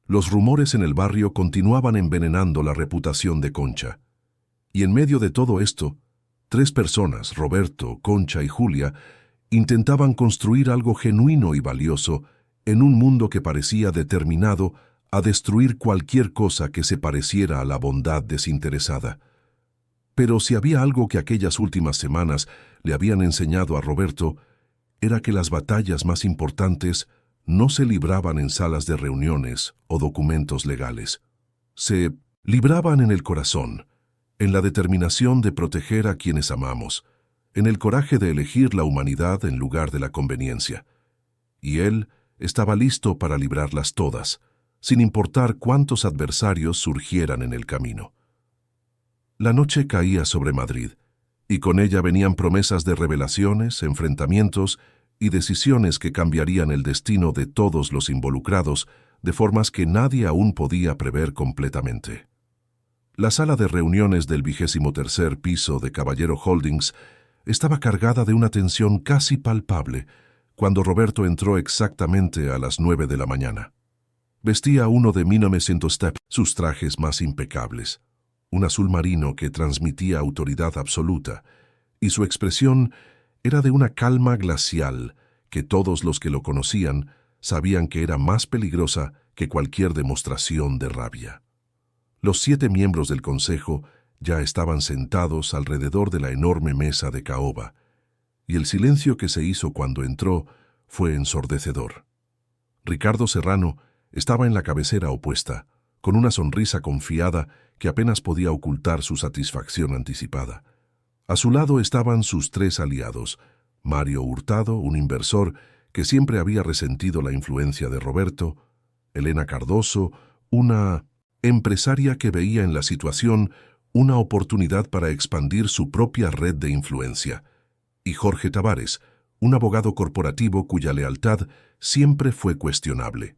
Los rumores en el barrio continuaban envenenando la reputación de Concha. Y en medio de todo esto, 3 personas, Roberto, Concha y Julia, intentaban construir algo genuino y valioso en un mundo que parecía determinado a destruir cualquier cosa que se pareciera a la bondad desinteresada. Pero si había algo que aquellas últimas semanas le habían enseñado a Roberto, era que las batallas más importantes no se libraban en salas de reuniones o documentos legales. Se libraban en el corazón, en la determinación de proteger a quienes amamos, en el coraje de elegir la humanidad en lugar de la conveniencia. Y él estaba listo para librarlas todas, sin importar cuántos adversarios surgieran en el camino. La noche caía sobre Madrid, y con ella venían promesas de revelaciones, enfrentamientos y decisiones que cambiarían el destino de todos los involucrados de formas que nadie aún podía prever completamente. La sala de reuniones del 23º piso de Caballero Holdings estaba cargada de una tensión casi palpable cuando Roberto entró exactamente a las 9 de la mañana. Vestía uno de 1900 sus trajes más impecables, un azul marino que transmitía autoridad absoluta, y su expresión era de una calma glacial que todos los que lo conocían sabían que era más peligrosa que cualquier demostración de rabia. Los 7 miembros del consejo ya estaban sentados alrededor de la enorme mesa de caoba, y el silencio que se hizo cuando entró fue ensordecedor. Ricardo Serrano estaba en la cabecera opuesta, con una sonrisa confiada que apenas podía ocultar su satisfacción anticipada. A su lado estaban sus 3 aliados: Mario Hurtado, un inversor que siempre había resentido la influencia de Roberto; Elena Cardoso, una empresaria que veía en la situación una oportunidad para expandir su propia red de influencia; y Jorge Tavares, un abogado corporativo cuya lealtad siempre fue cuestionable.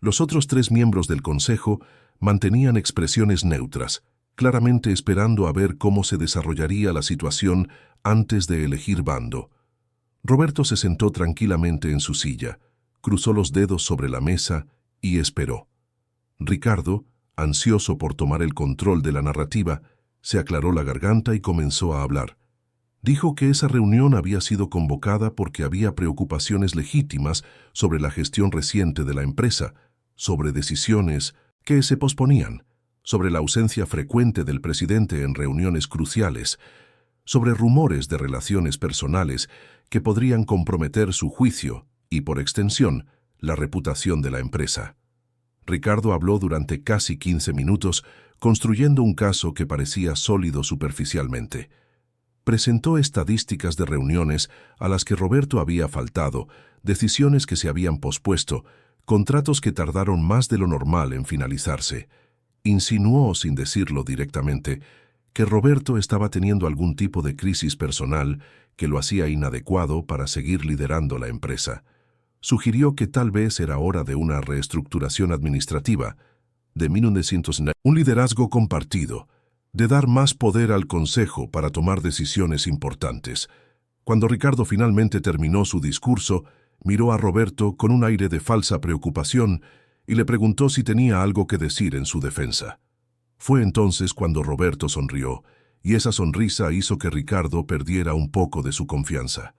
Los otros 3 miembros del consejo mantenían expresiones neutras, claramente esperando a ver cómo se desarrollaría la situación antes de elegir bando. Roberto se sentó tranquilamente en su silla, cruzó los dedos sobre la mesa y esperó. Ricardo, ansioso por tomar el control de la narrativa, se aclaró la garganta y comenzó a hablar. Dijo que esa reunión había sido convocada porque había preocupaciones legítimas sobre la gestión reciente de la empresa, sobre decisiones que se posponían, sobre la ausencia frecuente del presidente en reuniones cruciales, sobre rumores de relaciones personales que podrían comprometer su juicio y, por extensión, la reputación de la empresa. Ricardo habló durante casi 15 minutos, construyendo un caso que parecía sólido superficialmente. Presentó estadísticas de reuniones a las que Roberto había faltado, decisiones que se habían pospuesto, contratos que tardaron más de lo normal en finalizarse. Insinuó, sin decirlo directamente, que Roberto estaba teniendo algún tipo de crisis personal que lo hacía inadecuado para seguir liderando la empresa. Sugirió que tal vez era hora de una reestructuración administrativa, de 1990, un liderazgo compartido, de dar más poder al consejo para tomar decisiones importantes. Cuando Ricardo finalmente terminó su discurso, miró a Roberto con un aire de falsa preocupación y le preguntó si tenía algo que decir en su defensa. Fue entonces cuando Roberto sonrió, y esa sonrisa hizo que Ricardo perdiera un poco de su confianza.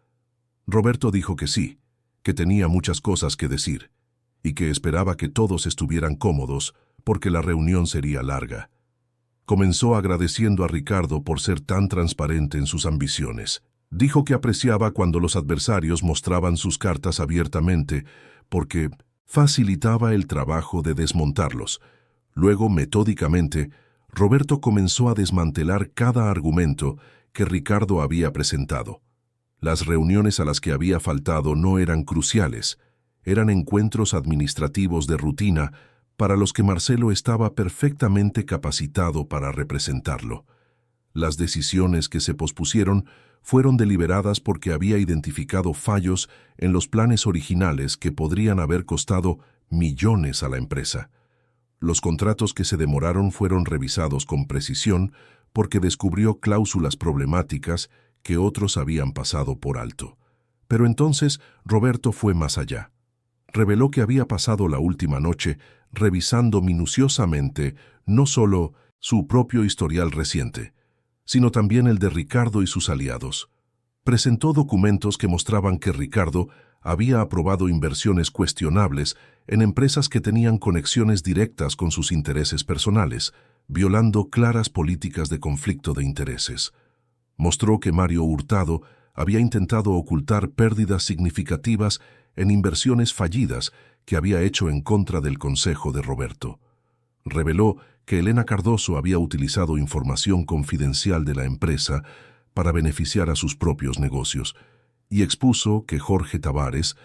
Roberto dijo que sí, que tenía muchas cosas que decir, y que esperaba que todos estuvieran cómodos porque la reunión sería larga. Comenzó agradeciendo a Ricardo por ser tan transparente en sus ambiciones. Dijo que apreciaba cuando los adversarios mostraban sus cartas abiertamente, porque facilitaba el trabajo de desmontarlos. Luego, metódicamente, Roberto comenzó a desmantelar cada argumento que Ricardo había presentado. Las reuniones a las que había faltado no eran cruciales, eran encuentros administrativos de rutina para los que Marcelo estaba perfectamente capacitado para representarlo. Las decisiones que se pospusieron fueron deliberadas porque había identificado fallos en los planes originales que podrían haber costado millones a la empresa. Los contratos que se demoraron fueron revisados con precisión porque descubrió cláusulas problemáticas que otros habían pasado por alto. Pero entonces Roberto fue más allá. Reveló que había pasado la última noche revisando minuciosamente no solo su propio historial reciente, sino también el de Ricardo y sus aliados. Presentó documentos que mostraban que Ricardo había aprobado inversiones cuestionables en empresas que tenían conexiones directas con sus intereses personales, violando claras políticas de conflicto de intereses. Mostró que Mario Hurtado había intentado ocultar pérdidas significativas en inversiones fallidas que había hecho en contra del consejo de Roberto. Reveló que Elena Cardoso había utilizado información confidencial de la empresa para beneficiar a sus propios negocios, y expuso que Jorge Tavares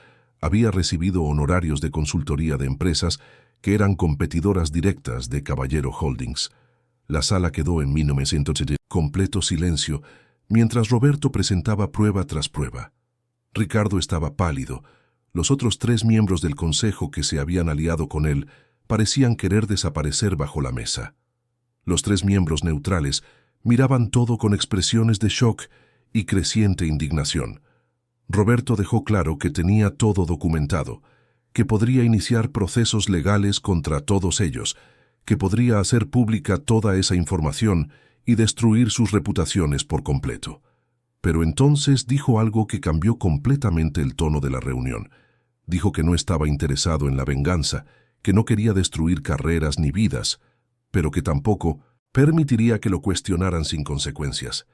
había recibido honorarios de consultoría de empresas que eran competidoras directas de Caballero Holdings. La sala quedó en 1980 completo silencio mientras Roberto presentaba prueba tras prueba. Ricardo estaba pálido. Los otros 3 miembros del consejo que se habían aliado con él parecían querer desaparecer bajo la mesa. Los 3 miembros neutrales miraban todo con expresiones de shock y creciente indignación. Roberto dejó claro que tenía todo documentado, que podría iniciar procesos legales contra todos ellos, que podría hacer pública toda esa información y destruir sus reputaciones por completo. Pero entonces dijo algo que cambió completamente el tono de la reunión. Dijo que no estaba interesado en la venganza, que no quería destruir carreras ni vidas. pero que tampoco permitiría que lo cuestionaran sin consecuencias.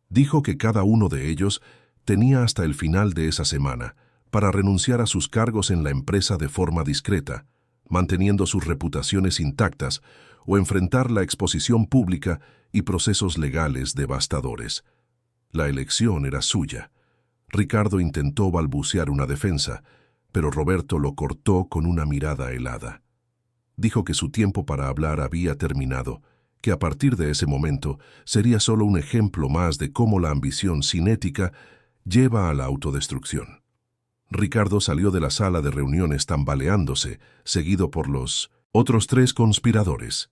Dijo que cada uno de ellos tenía hasta el final de esa semana para renunciar a sus cargos en la empresa de forma discreta, manteniendo sus reputaciones intactas o enfrentar la exposición pública y procesos legales devastadores. La elección era suya. Ricardo intentó balbucear una defensa, pero Roberto lo cortó con una mirada helada. Dijo que su tiempo para hablar había terminado, que a partir de ese momento sería solo un ejemplo más de cómo la ambición sin ética lleva a la autodestrucción. Ricardo salió de la sala de reuniones tambaleándose, seguido por los otros 3 conspiradores.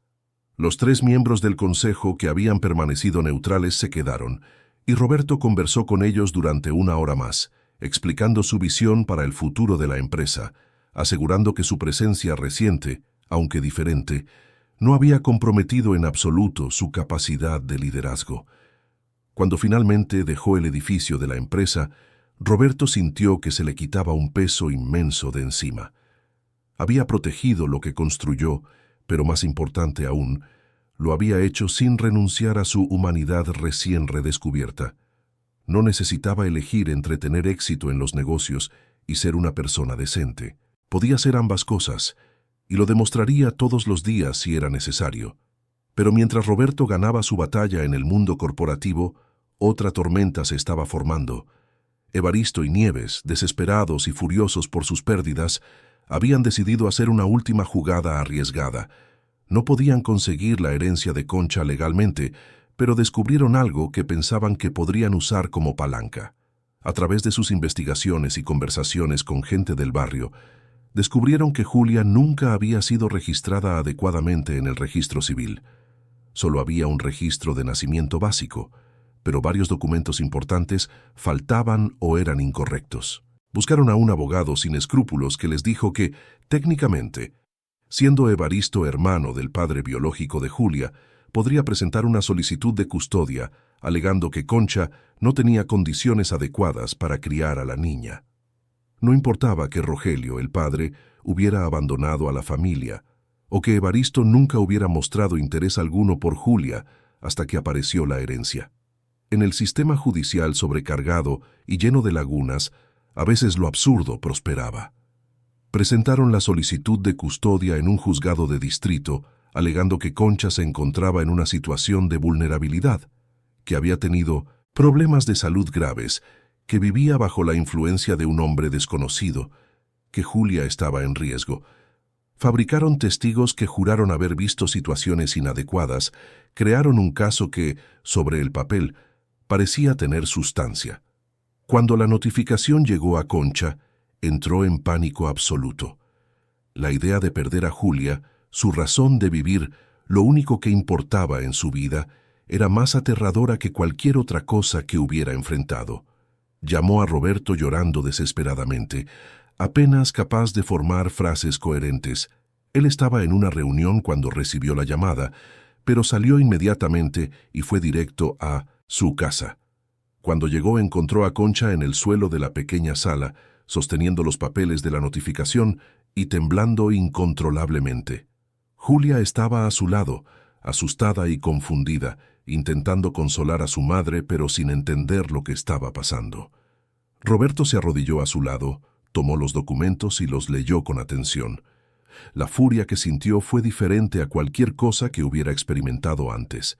Los 3 miembros del consejo que habían permanecido neutrales se quedaron, y Roberto conversó con ellos durante 1 hora más, explicando su visión para el futuro de la empresa, asegurando que su presencia reciente, aunque diferente, no había comprometido en absoluto su capacidad de liderazgo. Cuando finalmente dejó el edificio de la empresa, Roberto sintió que se le quitaba un peso inmenso de encima. Había protegido lo que construyó, pero más importante aún, lo había hecho sin renunciar a su humanidad recién redescubierta. No necesitaba elegir entre tener éxito en los negocios y ser una persona decente. Podía ser ambas cosas, y lo demostraría todos los días si era necesario. Pero mientras Roberto ganaba su batalla en el mundo corporativo, otra tormenta se estaba formando. Evaristo y Nieves, desesperados y furiosos por sus pérdidas, habían decidido hacer una última jugada arriesgada. No podían conseguir la herencia de Concha legalmente, pero descubrieron algo que pensaban que podrían usar como palanca. A través de sus investigaciones y conversaciones con gente del barrio, descubrieron que Julia nunca había sido registrada adecuadamente en el registro civil. Solo había un registro de nacimiento básico, pero varios documentos importantes faltaban o eran incorrectos. Buscaron a un abogado sin escrúpulos que les dijo que, técnicamente, siendo Evaristo hermano del padre biológico de Julia, podría presentar una solicitud de custodia, alegando que Concha no tenía condiciones adecuadas para criar a la niña. No importaba que Rogelio, el padre, hubiera abandonado a la familia, o que Evaristo nunca hubiera mostrado interés alguno por Julia hasta que apareció la herencia. En el sistema judicial sobrecargado y lleno de lagunas, a veces lo absurdo prosperaba. Presentaron la solicitud de custodia en un juzgado de distrito, alegando que Concha se encontraba en una situación de vulnerabilidad, que había tenido problemas de salud graves, que vivía bajo la influencia de un hombre desconocido, que Julia estaba en riesgo. Fabricaron testigos que juraron haber visto situaciones inadecuadas, crearon un caso que, sobre el papel, parecía tener sustancia. Cuando la notificación llegó a Concha, entró en pánico absoluto. La idea de perder a Julia, su razón de vivir, lo único que importaba en su vida, era más aterradora que cualquier otra cosa que hubiera enfrentado. Llamó a Roberto llorando desesperadamente, apenas capaz de formar frases coherentes. Él estaba en una reunión cuando recibió la llamada, pero salió inmediatamente y fue directo a su casa. Cuando llegó encontró a Concha en el suelo de la pequeña sala, sosteniendo los papeles de la notificación y temblando incontrolablemente. Julia estaba a su lado, asustada y confundida, intentando consolar a su madre pero sin entender lo que estaba pasando. Roberto se arrodilló a su lado, tomó los documentos y los leyó con atención. La furia que sintió fue diferente a cualquier cosa que hubiera experimentado antes.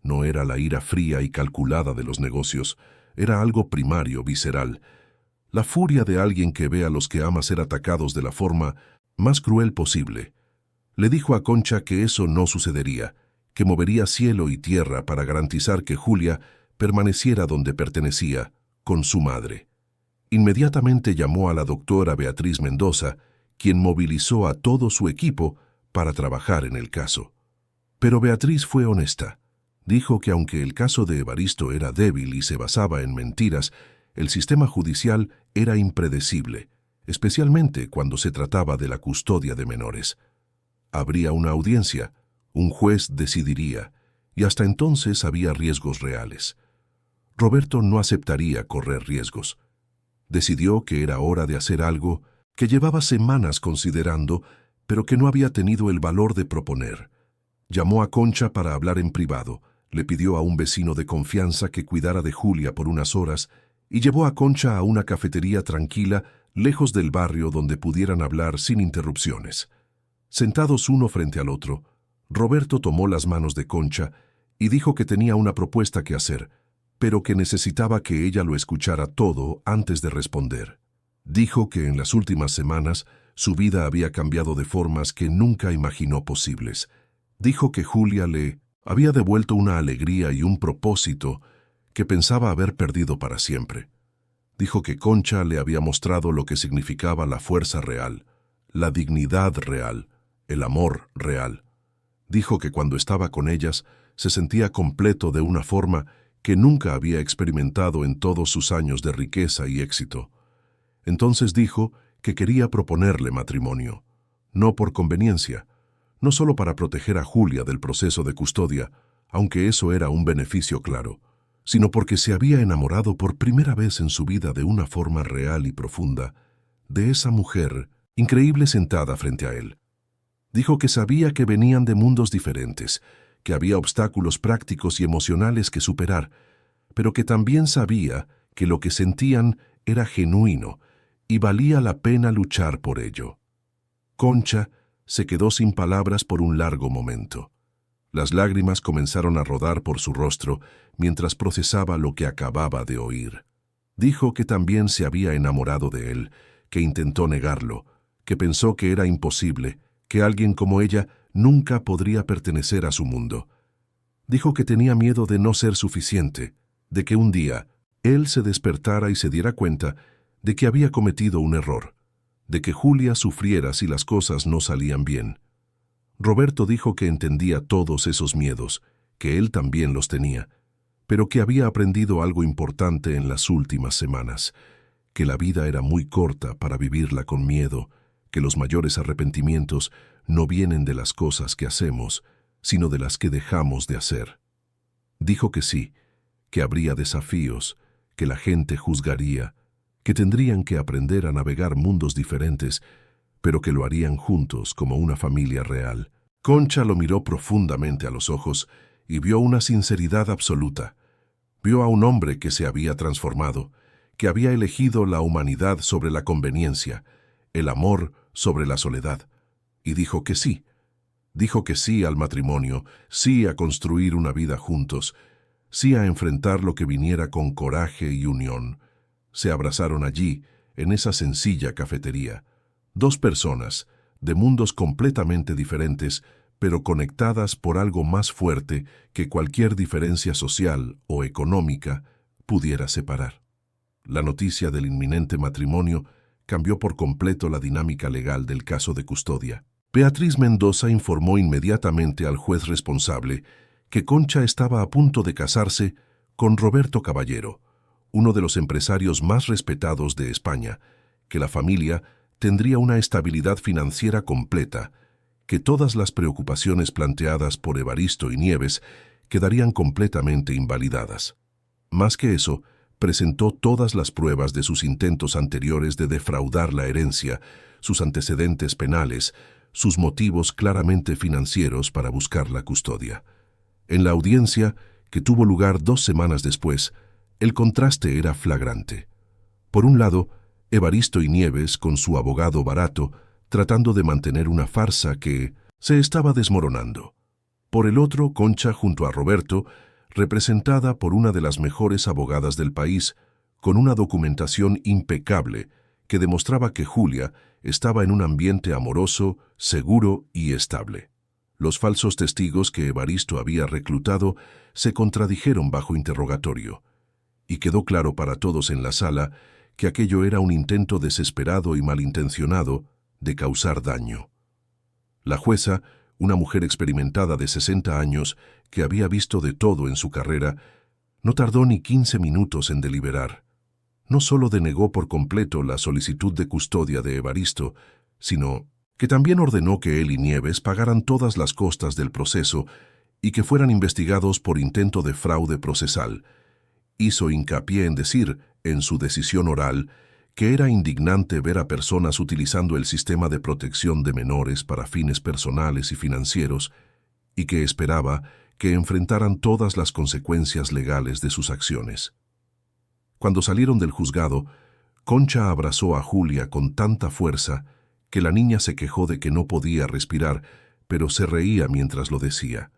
No era la ira fría y calculada de los negocios, era algo primario, visceral. La furia de alguien que ve a los que ama ser atacados de la forma más cruel posible. Le dijo a Concha que eso no sucedería, que movería cielo y tierra para garantizar que Julia permaneciera donde pertenecía, con su madre. Inmediatamente llamó a la doctora Beatriz Mendoza, quien movilizó a todo su equipo para trabajar en el caso. Pero Beatriz fue honesta. Dijo que aunque el caso de Evaristo era débil y se basaba en mentiras, el sistema judicial era impredecible, especialmente cuando se trataba de la custodia de menores. Habría una audiencia, un juez decidiría, y hasta entonces había riesgos reales. Roberto no aceptaría correr riesgos. Decidió que era hora de hacer algo que llevaba semanas considerando, pero que no había tenido el valor de proponer. Llamó a Concha para hablar en privado, le pidió a un vecino de confianza que cuidara de Julia por unas horas y llevó a Concha a una cafetería tranquila, lejos del barrio donde pudieran hablar sin interrupciones. Sentados uno frente al otro, Roberto tomó las manos de Concha y dijo que tenía una propuesta que hacer, pero que necesitaba que ella lo escuchara todo antes de responder. Dijo que en las últimas semanas su vida había cambiado de formas que nunca imaginó posibles. Dijo que Julia le había devuelto una alegría y un propósito que pensaba haber perdido para siempre. Dijo que Concha le había mostrado lo que significaba la fuerza real, la dignidad real, el amor real. Dijo que cuando estaba con ellas se sentía completo de una forma que nunca había experimentado en todos sus años de riqueza y éxito. Entonces dijo que quería proponerle matrimonio, no por conveniencia, no solo para proteger a Julia del proceso de custodia, aunque eso era un beneficio claro, sino porque se había enamorado por primera vez en su vida de una forma real y profunda, de esa mujer increíble sentada frente a él. Dijo que sabía que venían de mundos diferentes, que había obstáculos prácticos y emocionales que superar, pero que también sabía que lo que sentían era genuino y valía la pena luchar por ello. Concha se quedó sin palabras por un largo momento. Las lágrimas comenzaron a rodar por su rostro mientras procesaba lo que acababa de oír. Dijo que también se había enamorado de él, que intentó negarlo, que pensó que era imposible, que alguien como ella nunca podría pertenecer a su mundo. Dijo que tenía miedo de no ser suficiente, de que un día él se despertara y se diera cuenta de que había cometido un error, de que Julia sufriera si las cosas no salían bien. Roberto dijo que entendía todos esos miedos, que él también los tenía, pero que había aprendido algo importante en las últimas semanas, que la vida era muy corta para vivirla con miedo, que los mayores arrepentimientos no vienen de las cosas que hacemos, sino de las que dejamos de hacer. Dijo que sí, que habría desafíos, que la gente juzgaría, que tendrían que aprender a navegar mundos diferentes, pero que lo harían juntos como una familia real. Concha lo miró profundamente a los ojos y vio una sinceridad absoluta. Vio a un hombre que se había transformado, que había elegido la humanidad sobre la conveniencia, el amor sobre la soledad, y dijo que sí. Dijo que sí al matrimonio, sí a construir una vida juntos, sí a enfrentar lo que viniera con coraje y unión. Se abrazaron allí, en esa sencilla cafetería. Dos personas, de mundos completamente diferentes, pero conectadas por algo más fuerte que cualquier diferencia social o económica pudiera separar. La noticia del inminente matrimonio cambió por completo la dinámica legal del caso de custodia. Beatriz Mendoza informó inmediatamente al juez responsable que Concha estaba a punto de casarse con Roberto Caballero, uno de los empresarios más respetados de España, que la familia tendría una estabilidad financiera completa, que todas las preocupaciones planteadas por Evaristo y Nieves quedarían completamente invalidadas. Más que eso, presentó todas las pruebas de sus intentos anteriores de defraudar la herencia, sus antecedentes penales, sus motivos claramente financieros para buscar la custodia. En la audiencia, que tuvo lugar 2 semanas después, el contraste era flagrante. Por un lado, Evaristo y Nieves, con su abogado barato, tratando de mantener una farsa que se estaba desmoronando. Por el otro, Concha junto a Roberto, representada por una de las mejores abogadas del país, con una documentación impecable que demostraba que Julia estaba en un ambiente amoroso, seguro y estable. Los falsos testigos que Evaristo había reclutado se contradijeron bajo interrogatorio, y quedó claro para todos en la sala que aquello era un intento desesperado y malintencionado de causar daño. La jueza, una mujer experimentada de 60 años que había visto de todo en su carrera, no tardó ni 15 minutos en deliberar. No solo denegó por completo la solicitud de custodia de Evaristo, sino que también ordenó que él y Nieves pagaran todas las costas del proceso y que fueran investigados por intento de fraude procesal. Hizo hincapié en decir, en su decisión oral, que era indignante ver a personas utilizando el sistema de protección de menores para fines personales y financieros, y que esperaba que enfrentaran todas las consecuencias legales de sus acciones. Cuando salieron del juzgado, Concha abrazó a Julia con tanta fuerza que la niña se quejó de que no podía respirar, pero se reía mientras lo decía.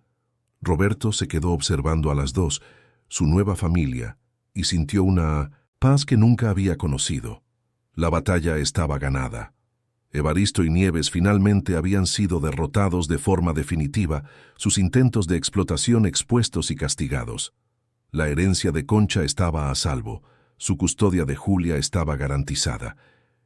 Roberto se quedó observando a las dos, su nueva familia, y sintió una paz que nunca había conocido. La batalla estaba ganada. Evaristo y Nieves finalmente habían sido derrotados de forma definitiva, sus intentos de explotación expuestos y castigados. La herencia de Concha estaba a salvo, su custodia de Julia estaba garantizada,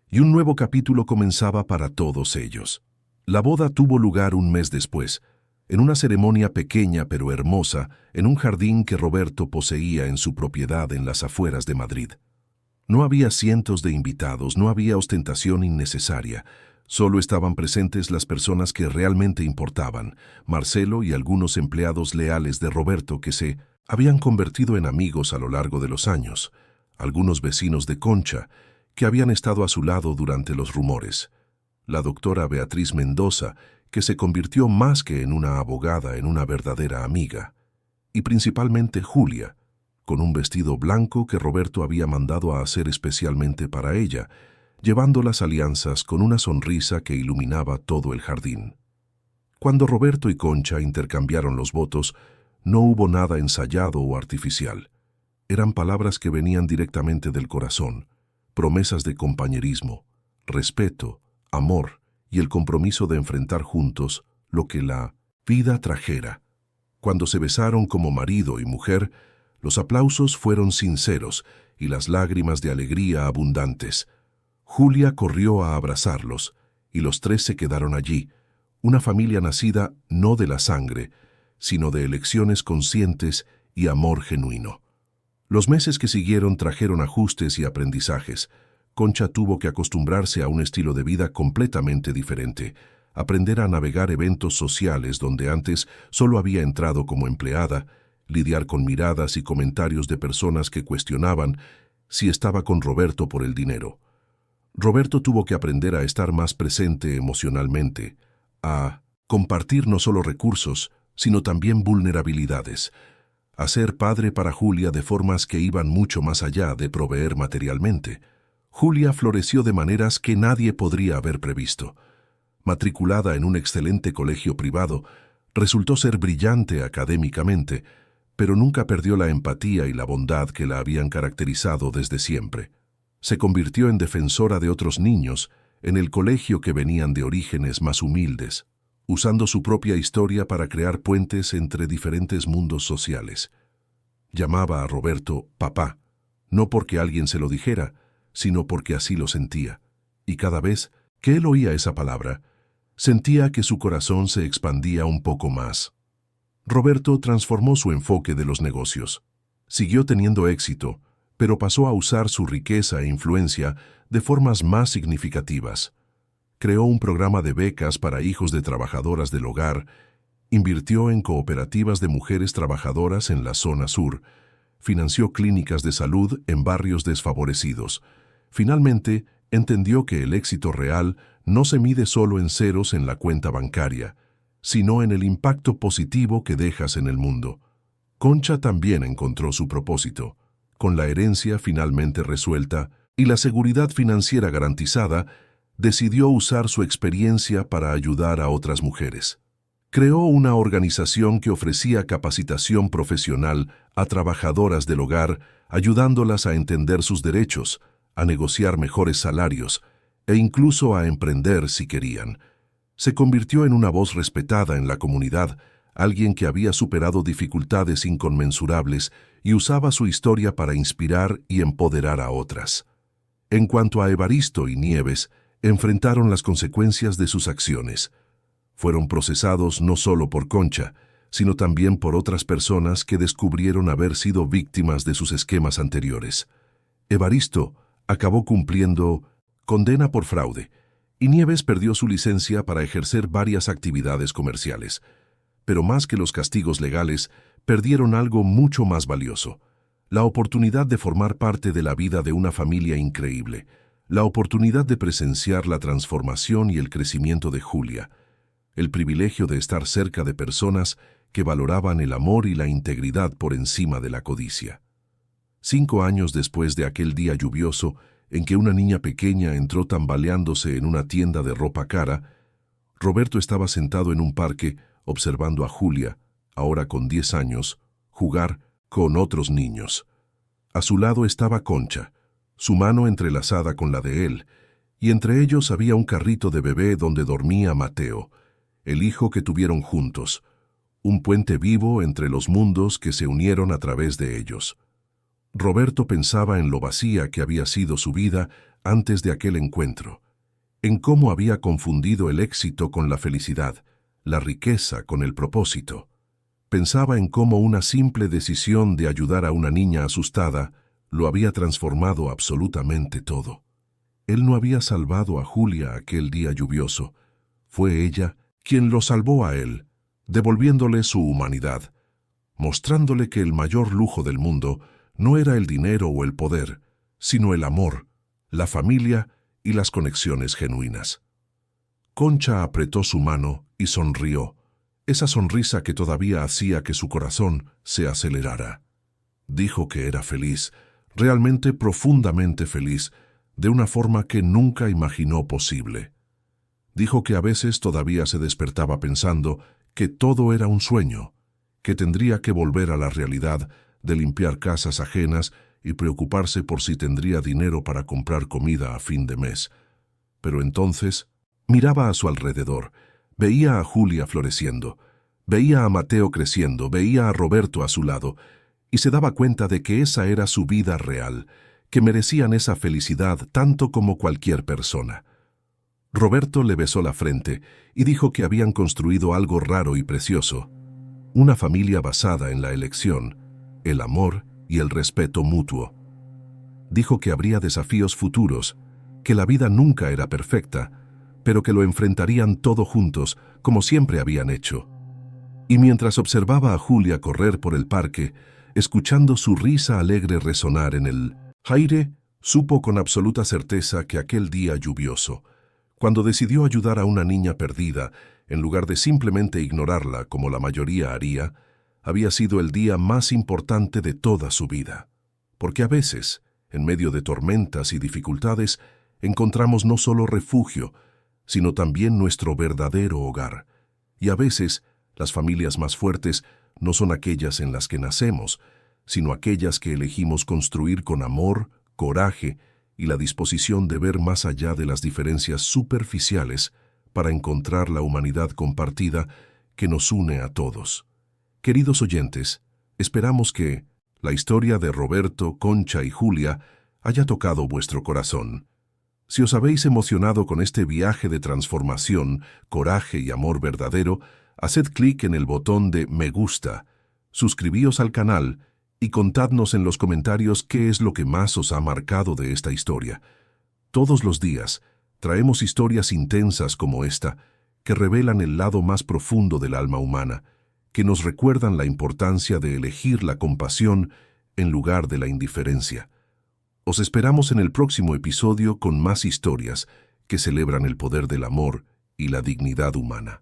y un nuevo capítulo comenzaba para todos ellos. La boda tuvo lugar un mes después, en una ceremonia pequeña pero hermosa, en un jardín que Roberto poseía en su propiedad en las afueras de Madrid. No había cientos de invitados, no había ostentación innecesaria. Solo estaban presentes las personas que realmente importaban, Marcelo y algunos empleados leales de Roberto que se habían convertido en amigos a lo largo de los años, algunos vecinos de Concha que habían estado a su lado durante los rumores, la doctora Beatriz Mendoza, que se convirtió más que en una abogada en una verdadera amiga, y principalmente Julia, con un vestido blanco que Roberto había mandado a hacer especialmente para ella, llevando las alianzas con una sonrisa que iluminaba todo el jardín. Cuando Roberto y Concha intercambiaron los votos, no hubo nada ensayado o artificial. Eran palabras que venían directamente del corazón, promesas de compañerismo, respeto, amor y el compromiso de enfrentar juntos lo que la vida trajera. Cuando se besaron como marido y mujer, los aplausos fueron sinceros y las lágrimas de alegría abundantes. Julia corrió a abrazarlos, y los tres se quedaron allí, una familia nacida no de la sangre, sino de elecciones conscientes y amor genuino. Los meses que siguieron trajeron ajustes y aprendizajes. Concha tuvo que acostumbrarse a un estilo de vida completamente diferente, aprender a navegar eventos sociales donde antes solo había entrado como empleada, lidiar con miradas y comentarios de personas que cuestionaban si estaba con Roberto por el dinero. Roberto tuvo que aprender a estar más presente emocionalmente, a compartir no solo recursos, sino también vulnerabilidades, a ser padre para Julia de formas que iban mucho más allá de proveer materialmente. Julia floreció de maneras que nadie podría haber previsto. Matriculada en un excelente colegio privado, resultó ser brillante académicamente, pero nunca perdió la empatía y la bondad que la habían caracterizado desde siempre. Se convirtió en defensora de otros niños en el colegio que venían de orígenes más humildes, usando su propia historia para crear puentes entre diferentes mundos sociales. Llamaba a Roberto papá, no porque alguien se lo dijera, sino porque así lo sentía, y cada vez que él oía esa palabra, sentía que su corazón se expandía un poco más. Roberto transformó su enfoque de los negocios. Siguió teniendo éxito, pero pasó a usar su riqueza e influencia de formas más significativas. Creó un programa de becas para hijos de trabajadoras del hogar, invirtió en cooperativas de mujeres trabajadoras en la zona sur, financió clínicas de salud en barrios desfavorecidos. Finalmente, entendió que el éxito real no se mide solo en ceros en la cuenta bancaria, sino en el impacto positivo que dejas en el mundo. Concha también encontró su propósito. Con la herencia finalmente resuelta y la seguridad financiera garantizada, decidió usar su experiencia para ayudar a otras mujeres. Creó una organización que ofrecía capacitación profesional a trabajadoras del hogar, ayudándolas a entender sus derechos, a negociar mejores salarios e incluso a emprender si querían. Se convirtió en una voz respetada en la comunidad, alguien que había superado dificultades inconmensurables y usaba su historia para inspirar y empoderar a otras. En cuanto a Evaristo y Nieves, enfrentaron las consecuencias de sus acciones. Fueron procesados no solo por Concha, sino también por otras personas que descubrieron haber sido víctimas de sus esquemas anteriores. Evaristo acabó cumpliendo condena por fraude, y Nieves perdió su licencia para ejercer varias actividades comerciales. Pero más que los castigos legales, perdieron algo mucho más valioso: la oportunidad de formar parte de la vida de una familia increíble, la oportunidad de presenciar la transformación y el crecimiento de Julia. el privilegio de estar cerca de personas que valoraban el amor y la integridad por encima de la codicia. 5 años después de aquel día lluvioso en que una niña pequeña entró tambaleándose en una tienda de ropa cara, Roberto estaba sentado en un parque observando a Julia, ahora con 10 años, jugar con otros niños. A su lado estaba Concha, su mano entrelazada con la de él, y entre ellos había un carrito de bebé donde dormía Mateo, el hijo que tuvieron juntos, un puente vivo entre los mundos que se unieron a través de ellos. Roberto pensaba en lo vacía que había sido su vida antes de aquel encuentro, en cómo había confundido el éxito con la felicidad, la riqueza con el propósito. Pensaba en cómo una simple decisión de ayudar a una niña asustada lo había transformado absolutamente todo. Él no había salvado a Julia aquel día lluvioso. Fue ella quien lo salvó a él, devolviéndole su humanidad, mostrándole que el mayor lujo del mundo no era el dinero o el poder, sino el amor, la familia y las conexiones genuinas. Concha apretó su mano y sonrió, esa sonrisa que todavía hacía que su corazón se acelerara. Dijo que era feliz, realmente profundamente feliz, de una forma que nunca imaginó posible. Dijo que a veces todavía se despertaba pensando que todo era un sueño, que tendría que volver a la realidad de limpiar casas ajenas y preocuparse por si tendría dinero para comprar comida a fin de mes. Pero entonces miraba a su alrededor, veía a Julia floreciendo, veía a Mateo creciendo, veía a Roberto a su lado, y se daba cuenta de que esa era su vida real, que merecían esa felicidad tanto como cualquier persona. Roberto le besó la frente y dijo que habían construido algo raro y precioso, una familia basada en la elección, el amor y el respeto mutuo. Dijo que habría desafíos futuros, que la vida nunca era perfecta, pero que lo enfrentarían todo juntos, como siempre habían hecho. Y mientras observaba a Julia correr por el parque, escuchando su risa alegre resonar en el aire, supo con absoluta certeza que aquel día lluvioso, cuando decidió ayudar a una niña perdida, en lugar de simplemente ignorarla como la mayoría haría, había sido el día más importante de toda su vida. Porque a veces, en medio de tormentas y dificultades, encontramos no solo refugio, sino también nuestro verdadero hogar. Y a veces, las familias más fuertes no son aquellas en las que nacemos, sino aquellas que elegimos construir con amor, coraje y la disposición de ver más allá de las diferencias superficiales para encontrar la humanidad compartida que nos une a todos. Queridos oyentes, esperamos que la historia de Roberto, Concha y Julia haya tocado vuestro corazón. Si os habéis emocionado con este viaje de transformación, coraje y amor verdadero, haced clic en el botón de me gusta, suscribíos al canal y contadnos en los comentarios qué es lo que más os ha marcado de esta historia. Todos los días traemos historias intensas como esta, que revelan el lado más profundo del alma humana, que nos recuerdan la importancia de elegir la compasión en lugar de la indiferencia. Os esperamos en el próximo episodio con más historias que celebran el poder del amor y la dignidad humana.